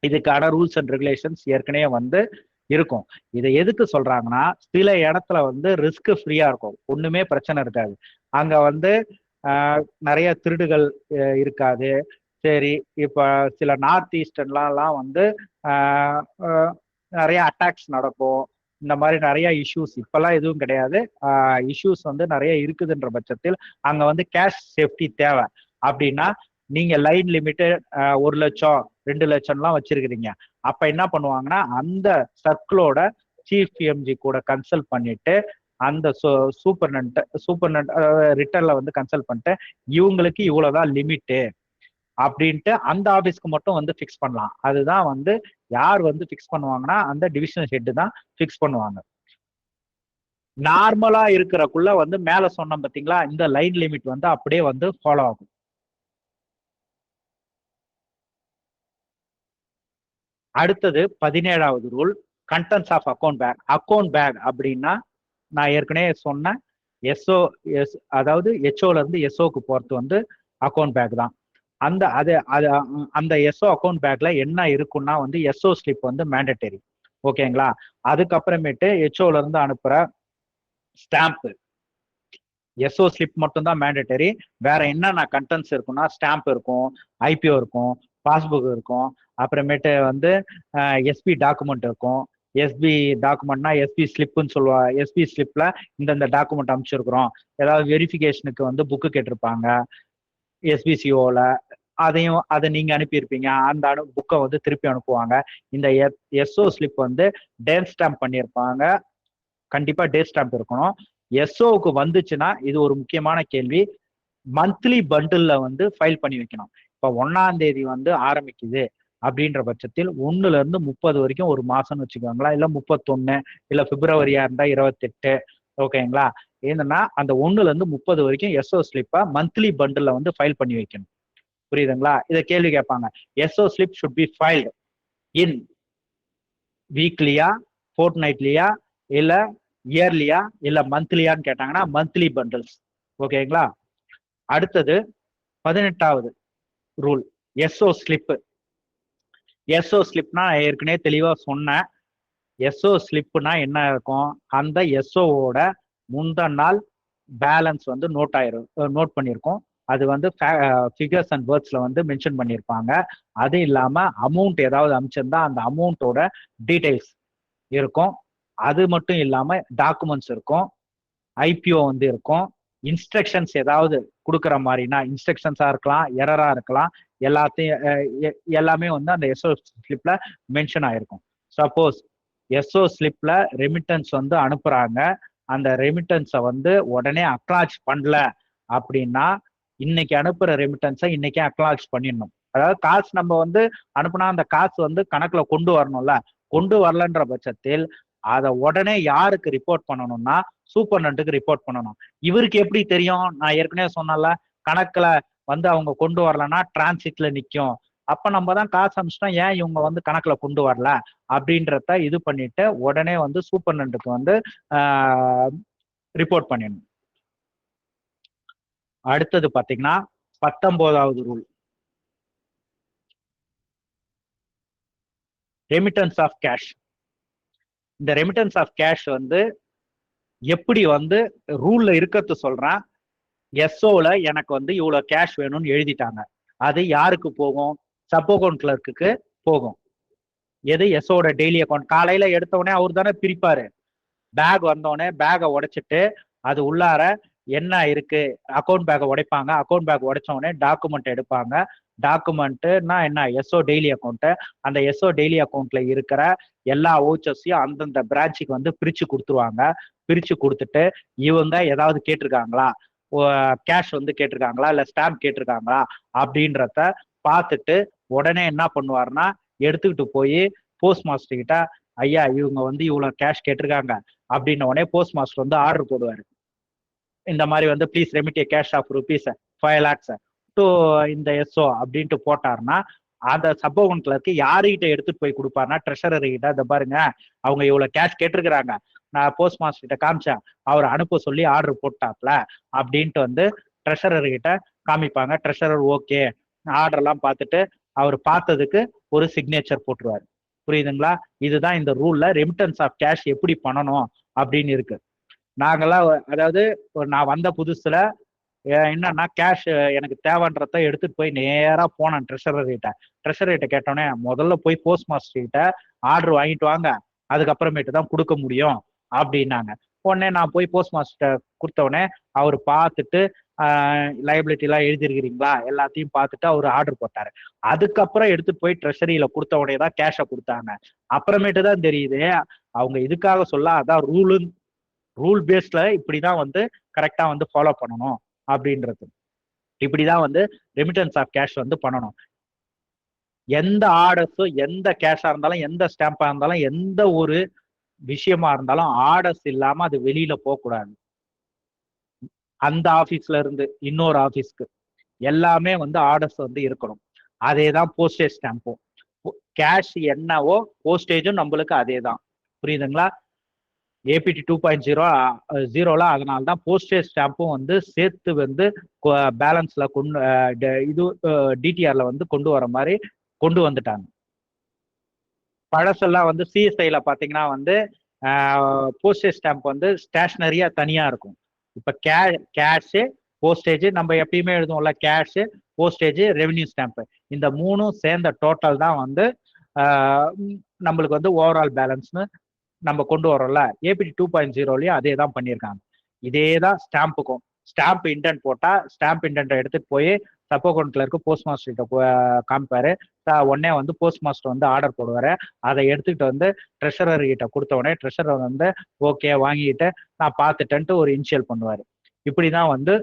இதுக்கான ரூல்ஸ் அண்ட் ரெகுலேஷன்ஸ் ஏற்கனவே வந்து இருக்கும். இதை எதுக்கு சொல்றாங்கன்னா, சில இடத்துல வந்து ரிஸ்க் ஃப்ரீயா இருக்கும், ஒண்ணுமே பிரச்சனை இருக்காது. அங்க வந்து நிறைய திருடுகள் இருக்காது. சரி, இப்ப சில நார்த் ஈஸ்டர்ன்லாம் வந்து நிறைய அட்டாக்ஸ் நடக்கும். இந்த மாதிரி நிறைய இஷ்யூஸ் இப்பெல்லாம் எதுவும் கிடையாது. இஷ்யூஸ் வந்து நிறைய இருக்குதுன்ற பட்சத்தில் அங்க வந்து கேஷ் சேஃப்டி தேவை. அப்படின்னா நீங்க லைன் லிமிட்டு 1 லட்சம் 2 லட்சம்லாம் வச்சிருக்கிறீங்க. அப்ப என்ன பண்ணுவாங்கன்னா அந்த சர்க்கிளோட சீஃப் எம்ஜி கூட கன்சல்ட் பண்ணிட்டு அந்த சூப்பர்டென்ட் ரிட்டர்ன்ல வந்து கன்சல்ட் பண்ணிட்டு இவங்களுக்கு இவ்வளவுதான் லிமிட்டு, அப்படின்ட்டு அந்த ஆபீஸ்க்கு மட்டும் வந்து ஃபிக்ஸ் பண்ணலாம். அதுதான் வந்து யார் வந்து ஃபிக்ஸ் பண்ணுவாங்கன்னா அந்த டிவிஷனல் ஹெட் தான் ஃபிக்ஸ் பண்ணுவாங்க. நார்மலா இருக்கிறக்குள்ள வந்து மேல சொன்னோம் பாத்தீங்களா, இந்த லைன் லிமிட் வந்து அப்படியே வந்து ஃபாலோ ஆகும். அடுத்தது 17வது rule, contents of account bag. Account bag அப்படின்னா நான் ஏற்கனவே சொன்னேன், எஸ்ஓ அதாவது ஹெச்ஓல இருந்து எஸ்ஓக்கு போறது வந்து அக்கௌண்ட் பேக் தான். அந்த அது அது அந்த எஸ்ஓ அக்கௌண்ட் பேக்ல என்ன இருக்குன்னா வந்து எஸ்ஓ ஸ்லிப் வந்து மேண்டட்டரி. ஓகேங்களா? அதுக்கப்புறமேட்டு ஹெச்ஓல இருந்து அனுப்புற ஸ்டாம்ப், எஸ்ஓ ஸ்லிப் மட்டும் தான் மேண்டட்டரி. வேற என்னென்ன கண்டென்ட்ஸ் இருக்குன்னா ஸ்டாம்ப் இருக்கும், ஐபிஓ இருக்கும், பாஸ்புக் இருக்கும், அப்புறமேட்டு வந்து எஸ்பி டாக்குமெண்ட் இருக்கும். எஸ்பி டாக்குமெண்ட்னா எஸ்பி ஸ்லிப்னு சொல்லுவாங்க. எஸ்பி ஸ்லிப்ல இந்த டாக்குமெண்ட் அனுப்பிச்சிருக்கிறோம். ஏதாவது வெரிஃபிகேஷனுக்கு வந்து புக்கு கேட்டிருப்பாங்க எஸ்பிசிஓல, அதை நீங்க அனுப்பியிருப்பீங்க. அந்த புக்கை வந்து திருப்பி அனுப்புவாங்க. இந்த எஸ்ஓ ஸ்லிப் வந்து டேட் ஸ்டாம்ப் பண்ணியிருப்பாங்க. கண்டிப்பா டேட் ஸ்டாம்ப் இருக்கணும். எஸ்ஓவுக்கு வந்துச்சுன்னா இது ஒரு முக்கியமான கேள்வி, மந்த்லி பண்டில்ல வந்து ஃபைல் பண்ணி வைக்கணும். இப்ப 1ஆம் தேதி வந்து ஆரம்பிக்குது அப்படின்ற பட்சத்தில் 1ல இருந்து 30 வரைக்கும் ஒரு மாசம்னு வச்சுக்கோங்களா, இல்ல 31, இல்ல பிப்ரவரியா இருந்தா 28. ஓகேங்களா? என்னன்னா அந்த 1ல இருந்து 30 வரைக்கும் எஸ்ஓ ஸ்லிப்பா மந்த்லி பண்டில்ல வந்து ஃபைல் பண்ணி வைக்கணும். புரியுதுங்களா? இதை கேள்வி கேட்பாங்க. SO slip should be filed in வீக்லியா, ஃபோர்ட்நைட்லியா, இல்ல இயர்லியா, இல்ல மந்த்லியான்னு கேட்டாங்கன்னா மந்த்லி பண்டில்ஸ். ஓகேங்களா? அடுத்தது 18வது ரூல், எஸ்ஓ ஸ்லிப். எஸ்ஓ ஸ்லிப்னா ஏற்கனவே தெளிவா சொன்னேன். எஸ்ஓ ஸ்லிப்னா என்ன இருக்கும், அந்த எஸ்ஓவோட முந்தின நாள் பேலன்ஸ் வந்து நோட் பண்ணியிருக்கோம். அது வந்து ஃபிகர்ஸ் அண்ட் வேர்ட்ஸ்ல வந்து மென்ஷன் பண்ணியிருப்பாங்க. அது இல்லாம அமௌண்ட் ஏதாவது அமைச்சிருந்தா அந்த அமௌண்ட்டோட டீடைல்ஸ் இருக்கும். அது மட்டும் இல்லாம டாக்குமெண்ட்ஸ் இருக்கும், ஐபிஓ வந்து இருக்கும், இன்ஸ்ட்ரக்ஷன்ஸ் ஏதாவது கொடுக்குற மாதிரினா இன்ஸ்ட்ரக்ஷன்ஸா இருக்கலாம், எரரா இருக்கலாம், எல்லாமே வந்து அந்த எஸ்ஓ ஸ்லிப்ல மென்ஷன் ஆயிருக்கும். சப்போஸ் எஸ்ஓ ஸ்லிப்ல ரெமிட்டன்ஸ் வந்து அனுப்புறாங்க, அந்த ரெமிட்டன்ஸை வந்து உடனே அக்னாலஜ் பண்ணல அப்படின்னா இன்னைக்கு அனுப்புற ரெமிட்டன்ஸை இன்னைக்கே அக்னாலஜ் பண்ணிடணும். அதாவது காசு நம்ம வந்து அனுப்புனா அந்த காசு வந்து கணக்குல கொண்டு வரணும்ல, கொண்டு வரலன்ற பட்சத்தில் அதை உடனே யாருக்கு ரிப்போர்ட் பண்ணணும்னா சூப்பர்டென்ட்டுக்கு ரிப்போர்ட் பண்ணணும். இவருக்கு எப்படி தெரியும்? நான் ஏற்கனவே சொன்னல, கணக்குல வந்து அவங்க கொண்டு வரலன்னா டிரான்சிட்ல நிற்கும். அப்ப நம்ம தான் காசு அனுப்பிச்சிட்டோம், ஏன் இவங்க வந்து கணக்குல கொண்டு வரல அப்படின்றத இது பண்ணிட்டு உடனே வந்து சூப்பர்டென்ட்டுக்கு வந்து ரிப்போர்ட் பண்ணிடணும். அடுத்தது பாத்தீங்கன்னா 19வது ரூல், ரெமிட்டன்ஸ் ஆஃப் கேஷ். இந்த ரெமிட்டன்ஸ் ஆஃப் கேஷ் வந்து எப்படி வந்து ரூல்ல இருக்கிறது சொல்றேன். எஸ்ஓல எனக்கு வந்து இவ்வளவு கேஷ் வேணும்னு எழுதிட்டாங்க, அது யாருக்கு போகும்? சப் அக்கௌண்ட் கிளர்க்கு போகும். எது? எஸ்ஓட டெய்லி அக்கௌண்ட். காலையில எடுத்தவொடனே அவர் தானே பிரிப்பாரு. பேக் வந்தோடனே பேகை உடைச்சிட்டு அது உள்ளார என்ன இருக்கு, அக்கௌண்ட் பேக்கை உடைப்பாங்க. அக்கௌண்ட் பேக் உடைச்ச உடனே டாக்குமெண்ட் எடுப்பாங்க. டாக்குமெண்ட்னா என்ன? SO daily account. அந்த எஸ்ஓ டெய்லி அக்கௌண்ட்ல இருக்கிற எல்லா வவுச்சர்ஸையும் அந்தந்த பிரான்ச்சுக்கு வந்து பிரிச்சு கொடுத்துருவாங்க. பிரிச்சு கொடுத்துட்டு இவங்க ஏதாவது கேட்டிருக்காங்களா, கேஷ் வந்து கேட்டிருக்காங்களா, இல்ல ஸ்டாம்ப் கேட்டிருக்காங்களா அப்படின்றத பார்த்துட்டு உடனே என்ன பண்ணுவாருன்னா எடுத்துக்கிட்டு போய் போஸ்ட் மாஸ்டர் கிட்ட, ஐயா இவங்க வந்து இவ்வளவு கேஷ் கேட்டிருக்காங்க அப்படின்ன உடனே போஸ்ட் மாஸ்டர் வந்து ஆர்டர் போடுவாரு. இந்த மாதிரி வந்து please remit cash of rupees 5 lakhs to இந்த எஸ்ஓ அப்படின்ட்டு போட்டாருன்னா அந்த சப் அக்கௌண்ட் கிளர்க்கு யாருகிட்ட எடுத்துட்டு போய் கொடுப்பாருன்னா ட்ரெஷரரி கிட்ட. இதை பாருங்க, அவங்க இவ்வளவு கேஷ் கேட்டிருக்கிறாங்க, நான் போஸ்ட் மாஸ்டர் கிட்ட காமிச்சேன், அவர் அனுப்ப சொல்லி ஆர்டர் போட்டாப்ல அப்படின்ட்டு வந்து ட்ரெஷரர் கிட்ட காமிப்பாங்க. ட்ரெஷரர் ஓகே ஆர்டர் எல்லாம் பார்த்துட்டு அவர் பார்த்ததுக்கு ஒரு சிக்னேச்சர் போட்டுருவாரு. புரியுதுங்களா? இதுதான் இந்த ரூல்ல ரெமிட்டன்ஸ் ஆஃப் கேஷ் எப்படி பண்ணணும் அப்படின்னு இருக்கு. நாங்கெல்லாம் அதாவது நான் வந்த புதுசுல என்னன்னா கேஷ் எனக்கு தேவைன்றத எடுத்துட்டு போய் நேரா போனேன் ட்ரெஷரர் கிட்ட. ட்ரெஷரர் கிட்ட கேட்டோன்னே முதல்ல போய் போஸ்ட் மாஸ்டர் கிட்ட ஆர்டர் வாங்கிட்டு வாங்க, அதுக்கப்புறமேட்டு தான் கொடுக்க முடியும் அப்படின்னாங்க. உடனே நான் போய் போஸ்ட் மாஸ்டர் கொடுத்த உடனே அவர் பார்த்துட்டு லைபிலிட்டி எல்லாம் எழுதிருக்கிறீங்களா எல்லாத்தையும் பார்த்துட்டு அவர் ஆர்டர் போட்டாரு. அதுக்கப்புறம் எடுத்துட்டு போய் ட்ரெஷரியில கொடுத்த உடனே தான் கேஷை கொடுத்தாங்க. அப்புறமேட்டு தான் தெரியுது அவங்க இதுக்காக சொல்ல, அதான் ரூல் பேஸ்ல இப்படிதான் வந்து கரெக்டா வந்து ஃபாலோ பண்ணணும் அப்படின்றது. இப்படிதான் வந்து ரெமிட்டன்ஸ் ஆஃப் கேஷ் வந்து பண்ணணும். எந்த ஆர்டர்ஸும் எந்த கேஷா இருந்தாலும் எந்த ஸ்டாம்பா இருந்தாலும் எந்த ஒரு விஷயமா இருந்தாலும் ஆர்டர்ஸ் இல்லாம அது வெளியில போகக்கூடாது. அந்த ஆபீஸ்ல இருந்து இன்னொரு ஆபீஸ்க்கு எல்லாமே வந்து ஆர்டர்ஸ் வந்து இருக்கணும். அதே தான் போஸ்டேஜ் ஸ்டாம்பும். கேஷ் என்னவோ போஸ்டேஜும் நம்மளுக்கு அதே தான். புரியுதுங்களா? ஏபிடி 2.0 அதனால தான் போஸ்டேஜ் ஸ்டாம்பும் வந்து சேர்த்து வந்து பேலன்ஸ்ல இது டிடிஆர்ல வந்து கொண்டு வர மாதிரி கொண்டு வந்துட்டாங்க. பழசெல்லாம் வந்து சிஎஸ்ஐல பாத்தீங்கன்னா வந்து போஸ்டேஜ் ஸ்டாம்ப் வந்து ஸ்டேஷனரியா தனியா இருக்கும். இப்ப கேஷ் போஸ்டேஜ் நம்ம எப்பயுமே எழுதுவோம்ல, கேஷ் போஸ்டேஜ் ரெவென்யூ ஸ்டாம்ப், இந்த மூணும் சேர்ந்த டோட்டல் தான் வந்து நம்மளுக்கு வந்து ஓவரால் பேலன்ஸ்னு நம்ம கொண்டு வரோம்ல. ஏபிடி 2.0லயும் அதே தான் பண்ணியிருக்காங்க. இதே தான் ஸ்டாம்புக்கும். ஸ்டாம்ப் இன்டென்ட் போட்டா ஸ்டாம்ப் இன்டென்ட் எடுத்துட்டு போய் sub account clerk post master கிட்ட காமிப்பாரு. உடனே வந்து போஸ்ட் மாஸ்டர் வந்து ஆர்டர் போடுவாரு. அதை எடுத்துக்கிட்டு வந்து ட்ரெஷரர் கிட்ட கொடுத்த உடனே ட்ரெஷரர் வந்து ஓகே வாங்கிட்டு நான் பார்த்துட்டேன்ட்டு ஒரு இனிஷியல் பண்ணுவாரு. இப்படிதான் வந்து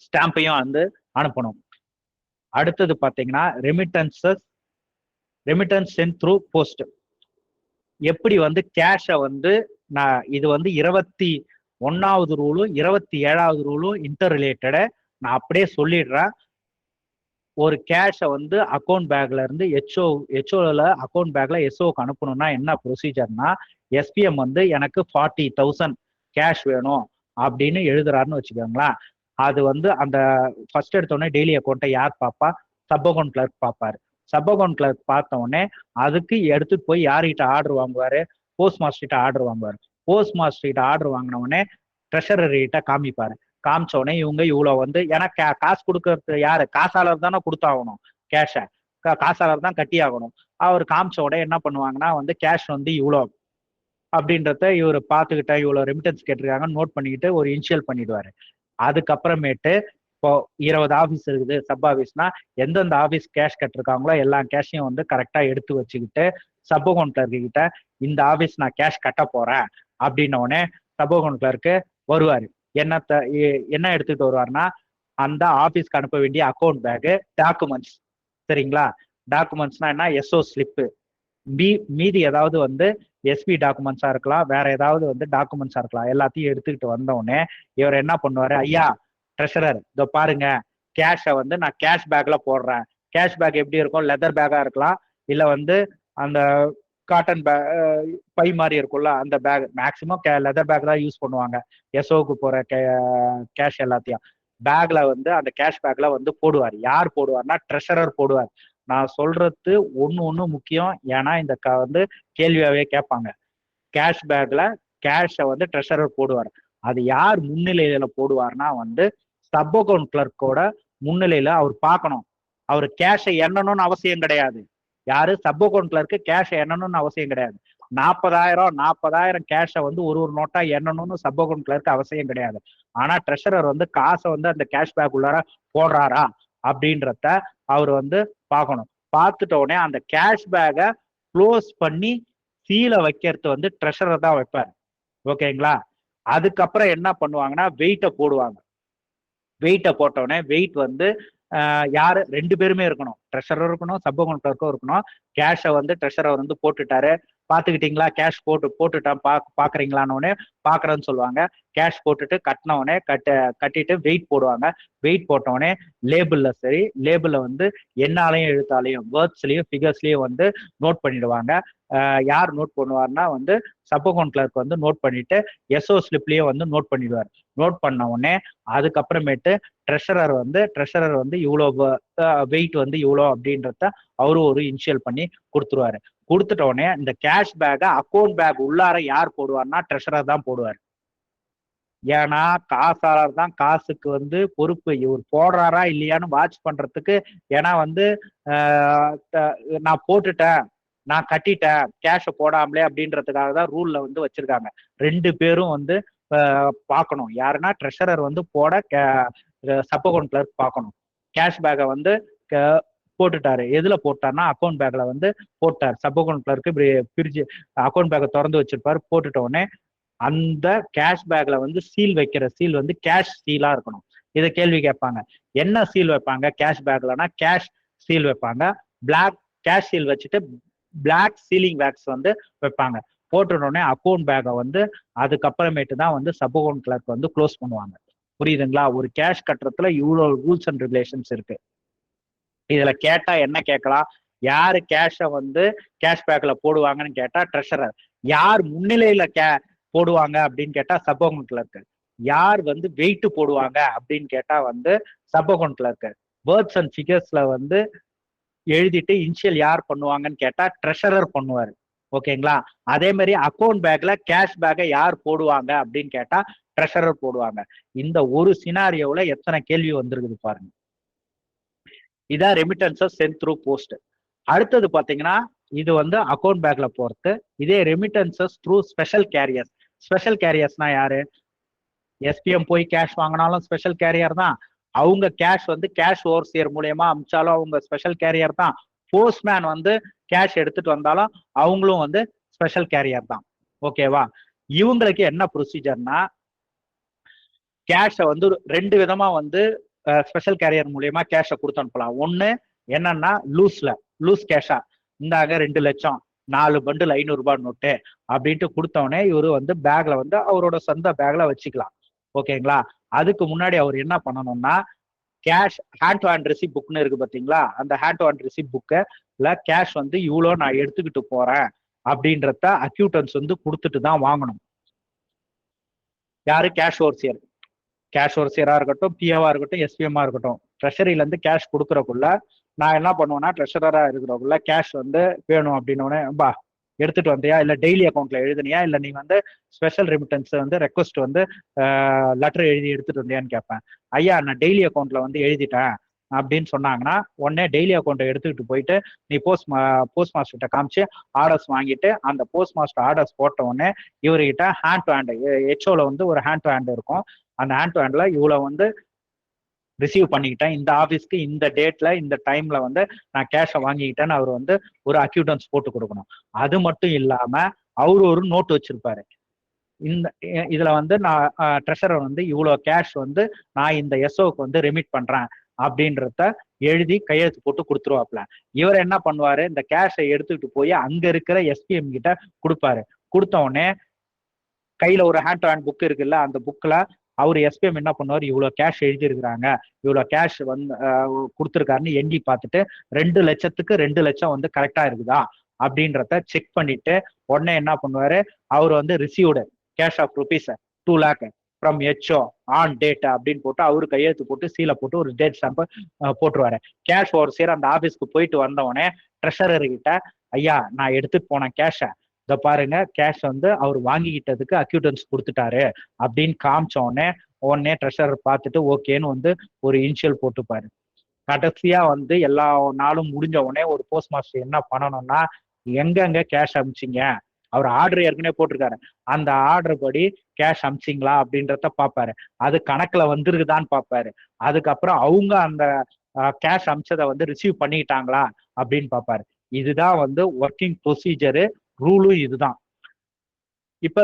ஸ்டாம்பையும் வந்து அனுப்பணும். அடுத்தது பாத்தீங்கன்னா ரெமிட்டன்ஸ் சென்ட் த்ரூ போஸ்ட். எப்படி வந்து கேஷை வந்து இது வந்து 21வது ரூலும் 27வது ரூலும் இன்டர் ரிலேட்டட நான் அப்படியே சொல்லிடுறேன். ஒரு கேஷை வந்து அக்கௌண்ட் பேக்ல இருந்து ஹெச்ஓல அக்கௌண்ட் பேக்ல எஸ்ஓக்கு அனுப்பணும்னா என்ன ப்ரொசீஜர்னா, எஸ்பிஎம் வந்து எனக்கு 40,000 கேஷ் வேணும் அப்படின்னு எழுதுறாருன்னு வச்சுக்கோங்களேன். அது வந்து அந்த ஃபர்ஸ்ட் எடுத்தோடனே டெய்லி அக்கௌண்ட்டை யார் பார்ப்பா? சப் அக்கௌண்ட் கிளர்க் பார்ப்பாரு. சப் அக்கௌண்ட் கிளர்க் பார்த்த உடனே அதுக்கு எடுத்துட்டு போய் யார்கிட்ட ஆர்டர் வாங்குவாரு? போஸ்ட் மாஸ்டர் கிட்ட ஆர்டர் வாங்குவாரு. போஸ்ட் மாஸ்டர் கிட்ட ஆர்டர் வாங்கின உடனே ட்ரெஷரர் கிட்ட காமிப்பாரு. காமிச்ச உடனே இவங்க இவ்வளவு வந்து, ஏன்னா காசு கொடுக்கறது யாரு? காசாளர் தானே கொடுத்தாகணும். கேஷ காசாளர் தான் கட்டி ஆகணும். அவர் காமிச்ச உடனே என்ன பண்ணுவாங்கன்னா வந்து கேஷ் வந்து இவ்வளோ அப்படின்றத இவர் பார்த்துக்கிட்ட, இவ்வளோ ரெமிட்டன்ஸ் கேட்டிருக்காங்க நோட் பண்ணிக்கிட்டு ஒரு இனிஷியல் பண்ணிடுவாரு. அதுக்கப்புறமேட்டு இப்போ 20 ஆஃபீஸ் இருக்குது சப் ஆஃபீஸ்னா, எந்தெந்த ஆஃபீஸ் கேஷ் கட்டிருக்காங்களோ எல்லா கேஷையும் வந்து கரெக்டா எடுத்து வச்சுக்கிட்டு சப் அக்கௌண்ட் கிளர்க்கு கிட்ட இந்த ஆஃபீஸ் நான் கேஷ் கட்ட போறேன் அப்படின்ன உடனே சப் அக்கௌண்ட் கிளர்க்கு வருவாரு. என்ன எடுத்துட்டு வருவாருன்னா, அந்த ஆஃபீஸ்க்கு அனுப்ப வேண்டிய அக்கௌண்ட் பேக்கு, டாக்குமெண்ட்ஸ். சரிங்களா? டாக்குமெண்ட்ஸ்னா என்ன? எஸ்ஓ ஸ்லிப்பு, மீதி ஏதாவது வந்து எஸ்பி டாக்குமெண்ட்ஸா இருக்கலாம், வேற ஏதாவது வந்து டாக்குமெண்ட்ஸா இருக்கலாம். எல்லாத்தையும் எடுத்துக்கிட்டு வந்த உடனே இவர் என்ன பண்ணுவாரு? ஐயா ட்ரெஷரர், இதோ பாருங்க, கேஷை வந்து நான் கேஷ் பேக்ல போடுறேன். கேஷ் பேக் எப்படி இருக்கும்? லெதர் பேக்கா இருக்கலாம், இல்ல வந்து அந்த காட்டன் பை மாதிரி இருக்கும்ல அந்த பேக். மேக்சிமம் லெதர் பேக் தான் யூஸ் பண்ணுவாங்க எஸ்ஓக்கு போற கேஷ் எல்லாத்தையும். பேக்ல வந்து அந்த கேஷ் பேக்ல வந்து போடுவார். யார் போடுவார்னா ட்ரெஷரர் போடுவார். நான் சொல்றது ஒண்ணு முக்கியம், ஏன்னா இந்த வந்து கேள்வியாவே கேட்பாங்க. கேஷ் பேக்ல கேஷை வந்து ட்ரெஷரர் போடுவார். அது யார் முன்னிலையில போடுவார்னா வந்து சப் அக்கௌண்ட் கிளர்க்கோட முன்னிலையில அவர் பார்க்கணும். அவர் கேஷை எண்ணணும்னு அவசியம் கிடையாது. யாரு? சப் அக்கௌண்ட் கிளர்க்கு கேஷை எண்ணணும்னு அவசியம் கிடையாது. 40,000 கேஷை வந்து ஒரு நோட்டா எண்ணணும்னு சப் அக்கௌண்ட் கிளர்க்கு அவசியம் கிடையாது. ஆனா ட்ரெஷரர் வந்து காசை வந்து அந்த கேஷ் பேக் உள்ளார போடுறாரா அப்படின்றத அவர் வந்து பார்க்கணும். பார்த்துட்ட உடனே அந்த கேஷ் பேக்கை க்ளோஸ் பண்ணி சீலை வைக்கிறது வந்து ட்ரெஷரர் தான் வைப்பார். ஓகேங்களா? அதுக்கப்புறம் என்ன பண்ணுவாங்கன்னா வெயிட்டை போடுவாங்க. வெயிட்டை போட்டோடனே வெயிட் வந்து யாரு? 2 பேருமே இருக்கணும். ட்ரெஷரர் இருக்கணும், சப் அக்கௌண்ட் கிளர்க்கும் இருக்கணும். கேஷை வந்து ட்ரெஷரர் வந்து போட்டுட்டாரு, பாத்துக்கிட்டீங்களா? கேஷ் போட்டுட்டான் பாக்குறீங்களான்னு பாக்குறேன்னு சொல்லுவாங்க. கேஷ் போட்டுட்டு கட்டினவுடனே கட்டிட்டு வெயிட் போடுவாங்க. வெயிட் போட்டவுடனே லேபிள்ல வந்து எண்ணாலையும் எழுத்தாலையும் வேர்ட்ஸ்லயும் ஃபிகர்ஸ்லயும் வந்து நோட் பண்ணிடுவாங்க. யார் நோட் பண்ணுவார்னா வந்து சப் அக்கௌண்ட் கிளர்க் வந்து நோட் பண்ணிட்டு எஸ்ஓ ஸ்லிப்லயும் வந்து நோட் பண்ணிடுவார். நோட் பண்ண உடனே அதுக்கப்புறமேட்டு ட்ரெஷரர் வந்து இவ்வளோ வெயிட் வந்து இவ்வளோ அப்படின்றத அவரு ஒரு இனிஷியல் பண்ணி கொடுத்துருவாரு. கொடுத்துட்ட உடனே இந்த கேஷ் பேக்கை அக்கௌண்ட் பேக் உள்ளார யார் போடுவார்னா ட்ரெஷரர் தான் போடுவார். ஏன்னா காசாளர் தான் காசுக்கு வந்து பொறுப்பு. இவர் போடுறாரா இல்லையான்னு வாட்ச் பண்றதுக்கு. ஏன்னா வந்து நான் போட்டுட்டேன், நான் கட்டிட்டேன் கேஷை போடாமலே அப்படின்றதுக்காக தான் ரூல்ல வந்து வச்சிருக்காங்க. 2 பேரும் வந்து பார்க்கணும். யாருன்னா ட்ரெஷரர் வந்து போட சப் அக்கௌண்ட் கிளர்க் பார்க்கணும். கேஷ் பேக்கை வந்து போட்டுட்டாரு. எதுல போட்டார்னா அக்கௌண்ட் பேக்ல வந்து போட்டார். சப் அக்கௌண்ட் கிளர்க்கு இப்படி பிரிச்சு அக்கௌண்ட் பேக்கை திறந்து வச்சிருப்பாரு. போட்டுட்ட உடனே அந்த கேஷ் பேக்ல வந்து சீல் வைக்கிற சீல் வந்து கேஷ் சீலா இருக்கணும். இதை கேள்வி கேட்பாங்க. என்ன சீல் வைப்பாங்க கேஷ் பேக்லனா? கேஷ் சீல் வைப்பாங்க. பிளாக் கேஷ் சீல் வச்சுட்டு பிளாக் சீலிங் வேக்ஸ் வந்து வைப்பாங்க. போட்டுடனே அக்கௌண்ட் பேக்கை வந்து அதுக்கப்புறமேட்டு தான் வந்து சப் அக்கௌண்ட் கிளர்க் வந்து க்ளோஸ் பண்ணுவாங்க. புரியுதுங்களா? ஒரு கேஷ் கட்டுறதுல இவ்வளவு ரூல்ஸ் அண்ட் ரெகுலேஷன்ஸ் இருக்கு. இதுல கேட்டா என்ன கேட்கலாம்? யாரு கேஷை வந்து கேஷ் பேக்ல போடுவாங்கன்னு கேட்டா ட்ரெஷரர். யார் முன்னிலையில போடுவாங்க அப்படின்னு கேட்டா சப் அக்கௌண்ட் கிளர்க். யார் வந்து வெயிட் போடுவாங்க அப்படின்னு கேட்டா வந்து sub account clerk. Words and ஃபிகர்ஸ்ல வந்து எழுதிட்டு இனிஷியல் யார் பண்ணுவாங்கன்னு கேட்டா ட்ரெஷரர் பண்ணுவாரு. ஓகேங்களா? அதே மாதிரி அக்கௌண்ட் பேக்ல கேஷ் பேக்கை யார் போடுவாங்க அப்படின்னு கேட்டா ட்ரெஷரர் போடுவாங்க. இந்த ஒரு சினாரியோல எத்தனை கேள்வி வந்திருக்குது பாருங்க. இதான் ரெமிட்டன்சஸ் சென்ட் த்ரூ போஸ்ட். அடுத்தது பாத்தீங்கன்னா இது வந்து அக்கௌண்ட் பேக்ல போறது. இதே remittances through special carriers. Special கேரியர்ஸ்னா யாரு? எஸ்பிஎம் போய் கேஷ் வாங்கினாலும் ஸ்பெஷல் கேரியர் தான். அவங்க கேஷ் வந்து கேஷ் ஓவர்சியர் மூலியமா அமிச்சாலும் அவங்க ஸ்பெஷல் கேரியர் தான். போஸ்ட்மேன் வந்து கேஷ் எடுத்துட்டு வந்தாலும் அவங்களும் வந்து ஸ்பெஷல் கேரியர் தான். ஓகேவா? இவங்களுக்கு என்ன ப்ரொசீஜர்னா, கேஷை வந்து ரெண்டு விதமா வந்து ஸ்பெஷல் கேரியர் மூலியமா கேஷை கொடுத்து அனுப்பலாம். ஒண்ணு என்னன்னா லூஸ் கேஷா, இந்தாங்க 2 லட்சம் 4 பண்டில் 500 ரூபாய் நோட்டு அப்படின்ட்டு கொடுத்தவொடனே இவரு வந்து பேக்ல வந்து அவரோட சொந்த பேக்ல வச்சுக்கலாம். ஓகேங்களா? அதுக்கு முன்னாடி அவர் என்ன பண்ணணும்னா, cash hand to hand receipt புக்னு இருக்கு பாத்தீங்களா? அந்த ஹேண்ட் டு ஹேண்ட் ரிசிப்ட் புக்ல கேஷ் வந்து இவ்வளோ நான் எடுத்துக்கிட்டு போறேன் அப்படின்றத அக்யூட்டன்ஸ் வந்து கொடுத்துட்டு தான் வாங்கணும். யாரு? Cash overseer. கேஷ் ஓவர்சியரா இருக்கட்டும், பிஏவா இருக்கட்டும், எஸ்பிஎம்மா இருக்கட்டும், ட்ரெஷரியில இருந்து கேஷ் கொடுக்குறக்குள்ள நான் என்ன பண்ணுவேன்னா, ட்ரெஷரரா இருக்கிறக்குள்ள கேஷ் வந்து வேணும் அப்படின்னோடனே, பா எடுத்துட்டு வந்தியா, இல்ல டெய்லி அக்கௌண்ட்ல எழுதுனியா, இல்ல நீ வந்து ஸ்பெஷல் ரெமிட்டன்ஸ் வந்து ரெக்வஸ்ட் வந்து லெட்டர் எழுதி எடுத்துட்டு வந்தியான்னு கேட்பேன். ஐயா நான் டெய்லி அக்கௌண்ட்ல வந்து எழுதிட்டேன் அப்படின்னு சொன்னாங்கன்னா, உடனே டெய்லி அக்கௌண்ட்டை எடுத்துக்கிட்டு போயிட்டு நீ போஸ்ட் மாஸ்டர்கிட்ட காமிச்சு ஆர்டர்ஸ் வாங்கிட்டு, அந்த போஸ்ட் மாஸ்டர் ஆர்டர்ஸ் போட்ட உடனே இவர்கிட்ட ஹேண்ட் டு ஹேண்ட் ஹெச்ஓல வந்து ஒரு ஹேண்ட் டு ஹேண்ட் இருக்கும். அந்த ஹேண்ட் டு ஹேண்ட்ல இவ்வளவு வந்து ரிசீவ் பண்ணிக்கிட்டேன், இந்த ஆஃபீஸ்க்கு இந்த டேட்ல இந்த டைம்ல வந்து நான் கேஷை வாங்கிக்கிட்டேன்னு அவர் வந்து ஒரு அக்யூட்டன்ஸ் போட்டு கொடுக்கணும். அது மட்டும் இல்லாம அவரு ஒரு நோட் வச்சிருப்பாரு. இதுல வந்து நான் ட்ரெஷரர் வந்து இவ்வளவு கேஷ் வந்து நான் இந்த எஸ்ஓக்கு வந்து ரெமிட் பண்றேன் அப்படின்றத எழுதி கையெழுத்து போட்டு கொடுத்துருவாப்ல. இவர் என்ன பண்ணுவாரு, இந்த கேஷை எடுத்துக்கிட்டு போய் அங்க இருக்கிற எஸ்பிஎம் கிட்ட கொடுப்பாரு. கொடுத்த உடனே கையில ஒரு ஹேண்ட் டு ஹேண்ட் புக் இருக்குல்ல, அந்த புக்ல அவர் எஸ்பிஎம் என்ன பண்ணுவார், இவ்வளவு கேஷ் எழுதி இருக்கிறாங்க, இவ்வளவு கேஷ் வந்து கொடுத்துருக்காருன்னு எண்ணி பார்த்துட்டு 2 லட்சத்துக்கு 2 லட்சம் வந்து கரெக்டா இருக்குதா அப்படின்றத செக் பண்ணிட்டு உடனே என்ன பண்ணுவாரு, அவர் வந்து received cash of rupees 2 lakh from HO on date அப்படின்னு போட்டு அவரு கையெழுத்து போட்டு சீலை போட்டு ஒரு டேட் ஸ்டாம்ப் போட்டுருவாரு. கேஷ் ஓவர்சியர் அந்த ஆபீஸ்க்கு போயிட்டு வந்தவொடனே ட்ரெஷரர் கிட்ட, ஐயா நான் எடுத்துட்டு போனேன் கேஷை, இதை பாருங்க கேஷ் வந்து அவர் வாங்கிக்கிட்டதுக்கு அக்யூட்டன்ஸ் கொடுத்துட்டாரு அப்படின்னு காமிச்ச உடனே ட்ரெஷரர் பார்த்துட்டு ஓகேன்னு வந்து ஒரு இனிஷியல் போட்டுப்பாரு. கடைசியா வந்து எல்லா நாளும் முடிஞ்ச உடனே ஒரு போஸ்ட் மாஸ்டர் என்ன பண்ணணும்னா, எங்கெங்க கேஷ் அமிச்சிங்க, அவர் ஆர்டர் ஏற்கனவே போட்டிருக்காரு, அந்த ஆர்டர் படி கேஷ் அமிச்சிங்களா அப்படின்றத பார்ப்பாரு. அது கணக்குல வந்துருக்குதான்னு பார்ப்பாரு. அதுக்கப்புறம் அவங்க அந்த கேஷ் அமிச்சதை வந்து ரிசீவ் பண்ணிக்கிட்டாங்களா அப்படின்னு பார்ப்பாரு. இதுதான் வந்து ஒர்க்கிங் ப்ரொசீஜரு, ரூலும் இதுதான். இப்ப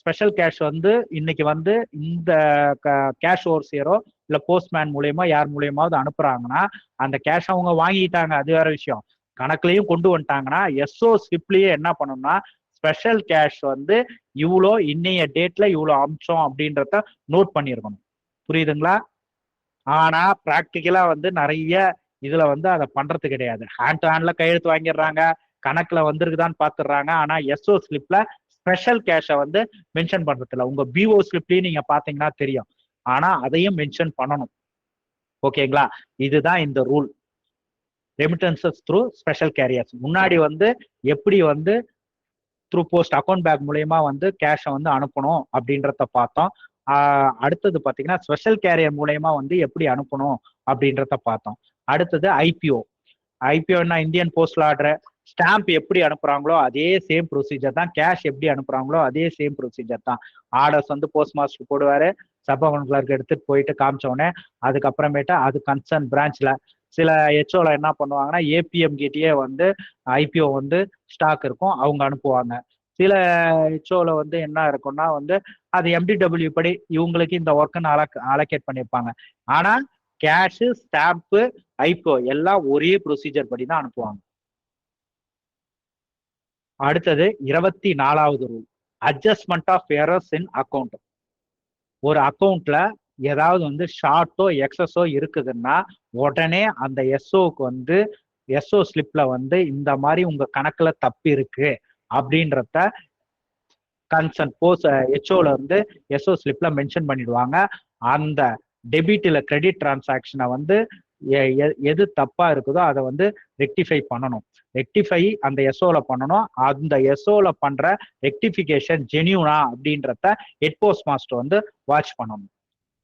ஸ்பெஷல் கேஷ் வந்து இன்னைக்கு வந்து இந்த கேஷ் ஓவர்சியரோ இல்ல போஸ்ட்மேன் மூலியமா யார் மூலியமாவது அனுப்புறாங்கன்னா அந்த கேஷ் அவங்க வாங்கிட்டாங்க, அது வேற விஷயம். கணக்குலயும் கொண்டு வந்துட்டாங்கன்னா எஸ்ஓ ஸ்லிப்லயே என்ன பண்ணணும்னா, ஸ்பெஷல் கேஷ் வந்து இவ்வளோ இன்னைய டேட்ல இவ்வளோ அம்சம் அப்படின்றத நோட் பண்ணிருக்கணும். புரியுதுங்களா? ஆனா பிராக்டிக்கலா வந்து நிறைய இதுல வந்து அதை பண்றது கிடையாது. ஹேண்ட் டு ஹேண்ட்ல கையெழுத்து வாங்கிடுறாங்க, கணக்குல வந்திருக்குதான்னு பாத்துடுறாங்க. ஆனா எஸ்ஓ ஸ்லிப்ல ஸ்பெஷல் கேஷை வந்து மென்ஷன் பண்றது இல்லை. உங்க பிஓ ஸ்லிப்லயும் நீங்க பாத்தீங்கன்னா தெரியும். ஆனா அதையும் மென்ஷன் பண்ணணும். ஓகேங்களா? இதுதான் இந்த rule, remittances through special carriers. முன்னாடி வந்து எப்படி வந்து த்ரூ போஸ்ட் அக்கௌண்ட் பேக் மூலயமா வந்து கேஷை வந்து அனுப்பணும் அப்படின்றத பார்த்தோம். அடுத்தது பாத்தீங்கன்னா ஸ்பெஷல் கேரியர் மூலயமா வந்து எப்படி அனுப்பணும் அப்படின்றத பார்த்தோம். அடுத்தது ஐபிஓன்னா இந்தியன் போஸ்டல் ஆர்டர். ஸ்டாம்ப் எப்படி அனுப்புறாங்களோ அதே சேம் ப்ரொசீஜர் தான், கேஷ் எப்படி அனுப்புறாங்களோ அதே சேம் ப்ரொசீஜர் தான். ஆர்டர்ஸ் வந்து போஸ்ட் மாஸ்டர் போடுவாரு, சப் அக்கௌண்ட் கிளர்க் எடுத்துட்டு போயிட்டு காமிச்சோடனே அதுக்கப்புறமேட்டு அது கன்சர்ன் பிரான்ச்ல சில ஹெச்ஓல என்ன பண்ணுவாங்கன்னா, ஏபிஎம் கிட்டயே வந்து ஐபிஓ வந்து ஸ்டாக் இருக்கும், அவங்க அனுப்புவாங்க. சில ஹெச்ஓல வந்து என்ன இருக்கும்னா வந்து அது எம்டிடபிள்யூ படி இவங்களுக்கு இந்த ஒர்க்குன்னு அலோகேட் பண்ணியிருப்பாங்க. ஆனா கேஷ், ஸ்டாம்ப்பு, ஐபோ எல்லாம் ஒரே ப்ரொசீஜர் படி தான் அனுப்புவாங்க. அடுத்தது 24வது rule, adjustment of errors in account. ஒரு அக்கௌண்ட்ல ஏதாவது வந்து ஷார்ட்டோ எக்ஸஸோ இருக்குதுன்னா உடனே அந்த எஸ்ஓக்கு வந்து எஸ்ஓ ஸ்லிப்ல வந்து இந்த மாதிரி உங்க கணக்குல தப்பு இருக்கு அப்படின்றத கன்சர்ன் போஸ் ஹெச்ஓல இருந்து எஸ்ஓ ஸ்லிப்ல மென்ஷன் பண்ணிடுவாங்க. அந்த டெபிட் இல்ல கிரெடிட் டிரான்சாக்ஷனை வந்து எது தப்பா இருக்குதோ அதை வந்து ரெக்டிஃபை பண்ணணும். ரெக்டிஃபை அந்த எஸ்ஓல பண்ணணும். அந்த எஸ்ஓல பண்ற ரெக்டிஃபிகேஷன் ஜெனியூனா அப்படின்றத ஹெட் போஸ்ட் மாஸ்டர் வந்து வாட்ச் பண்ணணும்.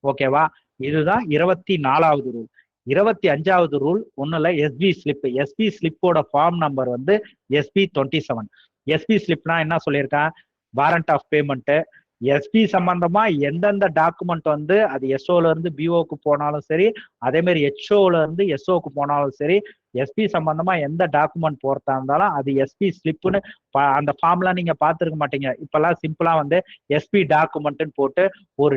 ஓகேவா? இதுதான் 24வது ரூல். 25வது ரூல் ஒண்ணுல எஸ்பி ஸ்லிப். எஸ்பி ஸ்லிப்போட ஃபார்ம் நம்பர் வந்து எஸ்பி 27. எஸ்பி ஸ்லிப்னா என்ன சொல்லியிருக்கேன்? Warrant of payment. எஸ்பி சம்பந்தமா எந்தெந்த டாக்குமெண்ட் வந்து அது எஸ்ஓல இருந்து பிஓக்கு போனாலும் சரி, அதே மாதிரி ஹெச்ஓல இருந்து எஸ்ஓக்கு போனாலும் சரி, எஸ்பி சம்பந்தமா எந்த டாக்குமெண்ட் போறதா இருந்தாலும் அது எஸ்பி ஸ்லிப்னு அந்த ஃபார்ம்லாம் நீங்க பார்த்துருக்க மாட்டீங்க. இப்பெல்லாம் சிம்பிளா வந்து எஸ்பி டாக்குமெண்ட்னு போட்டு ஒரு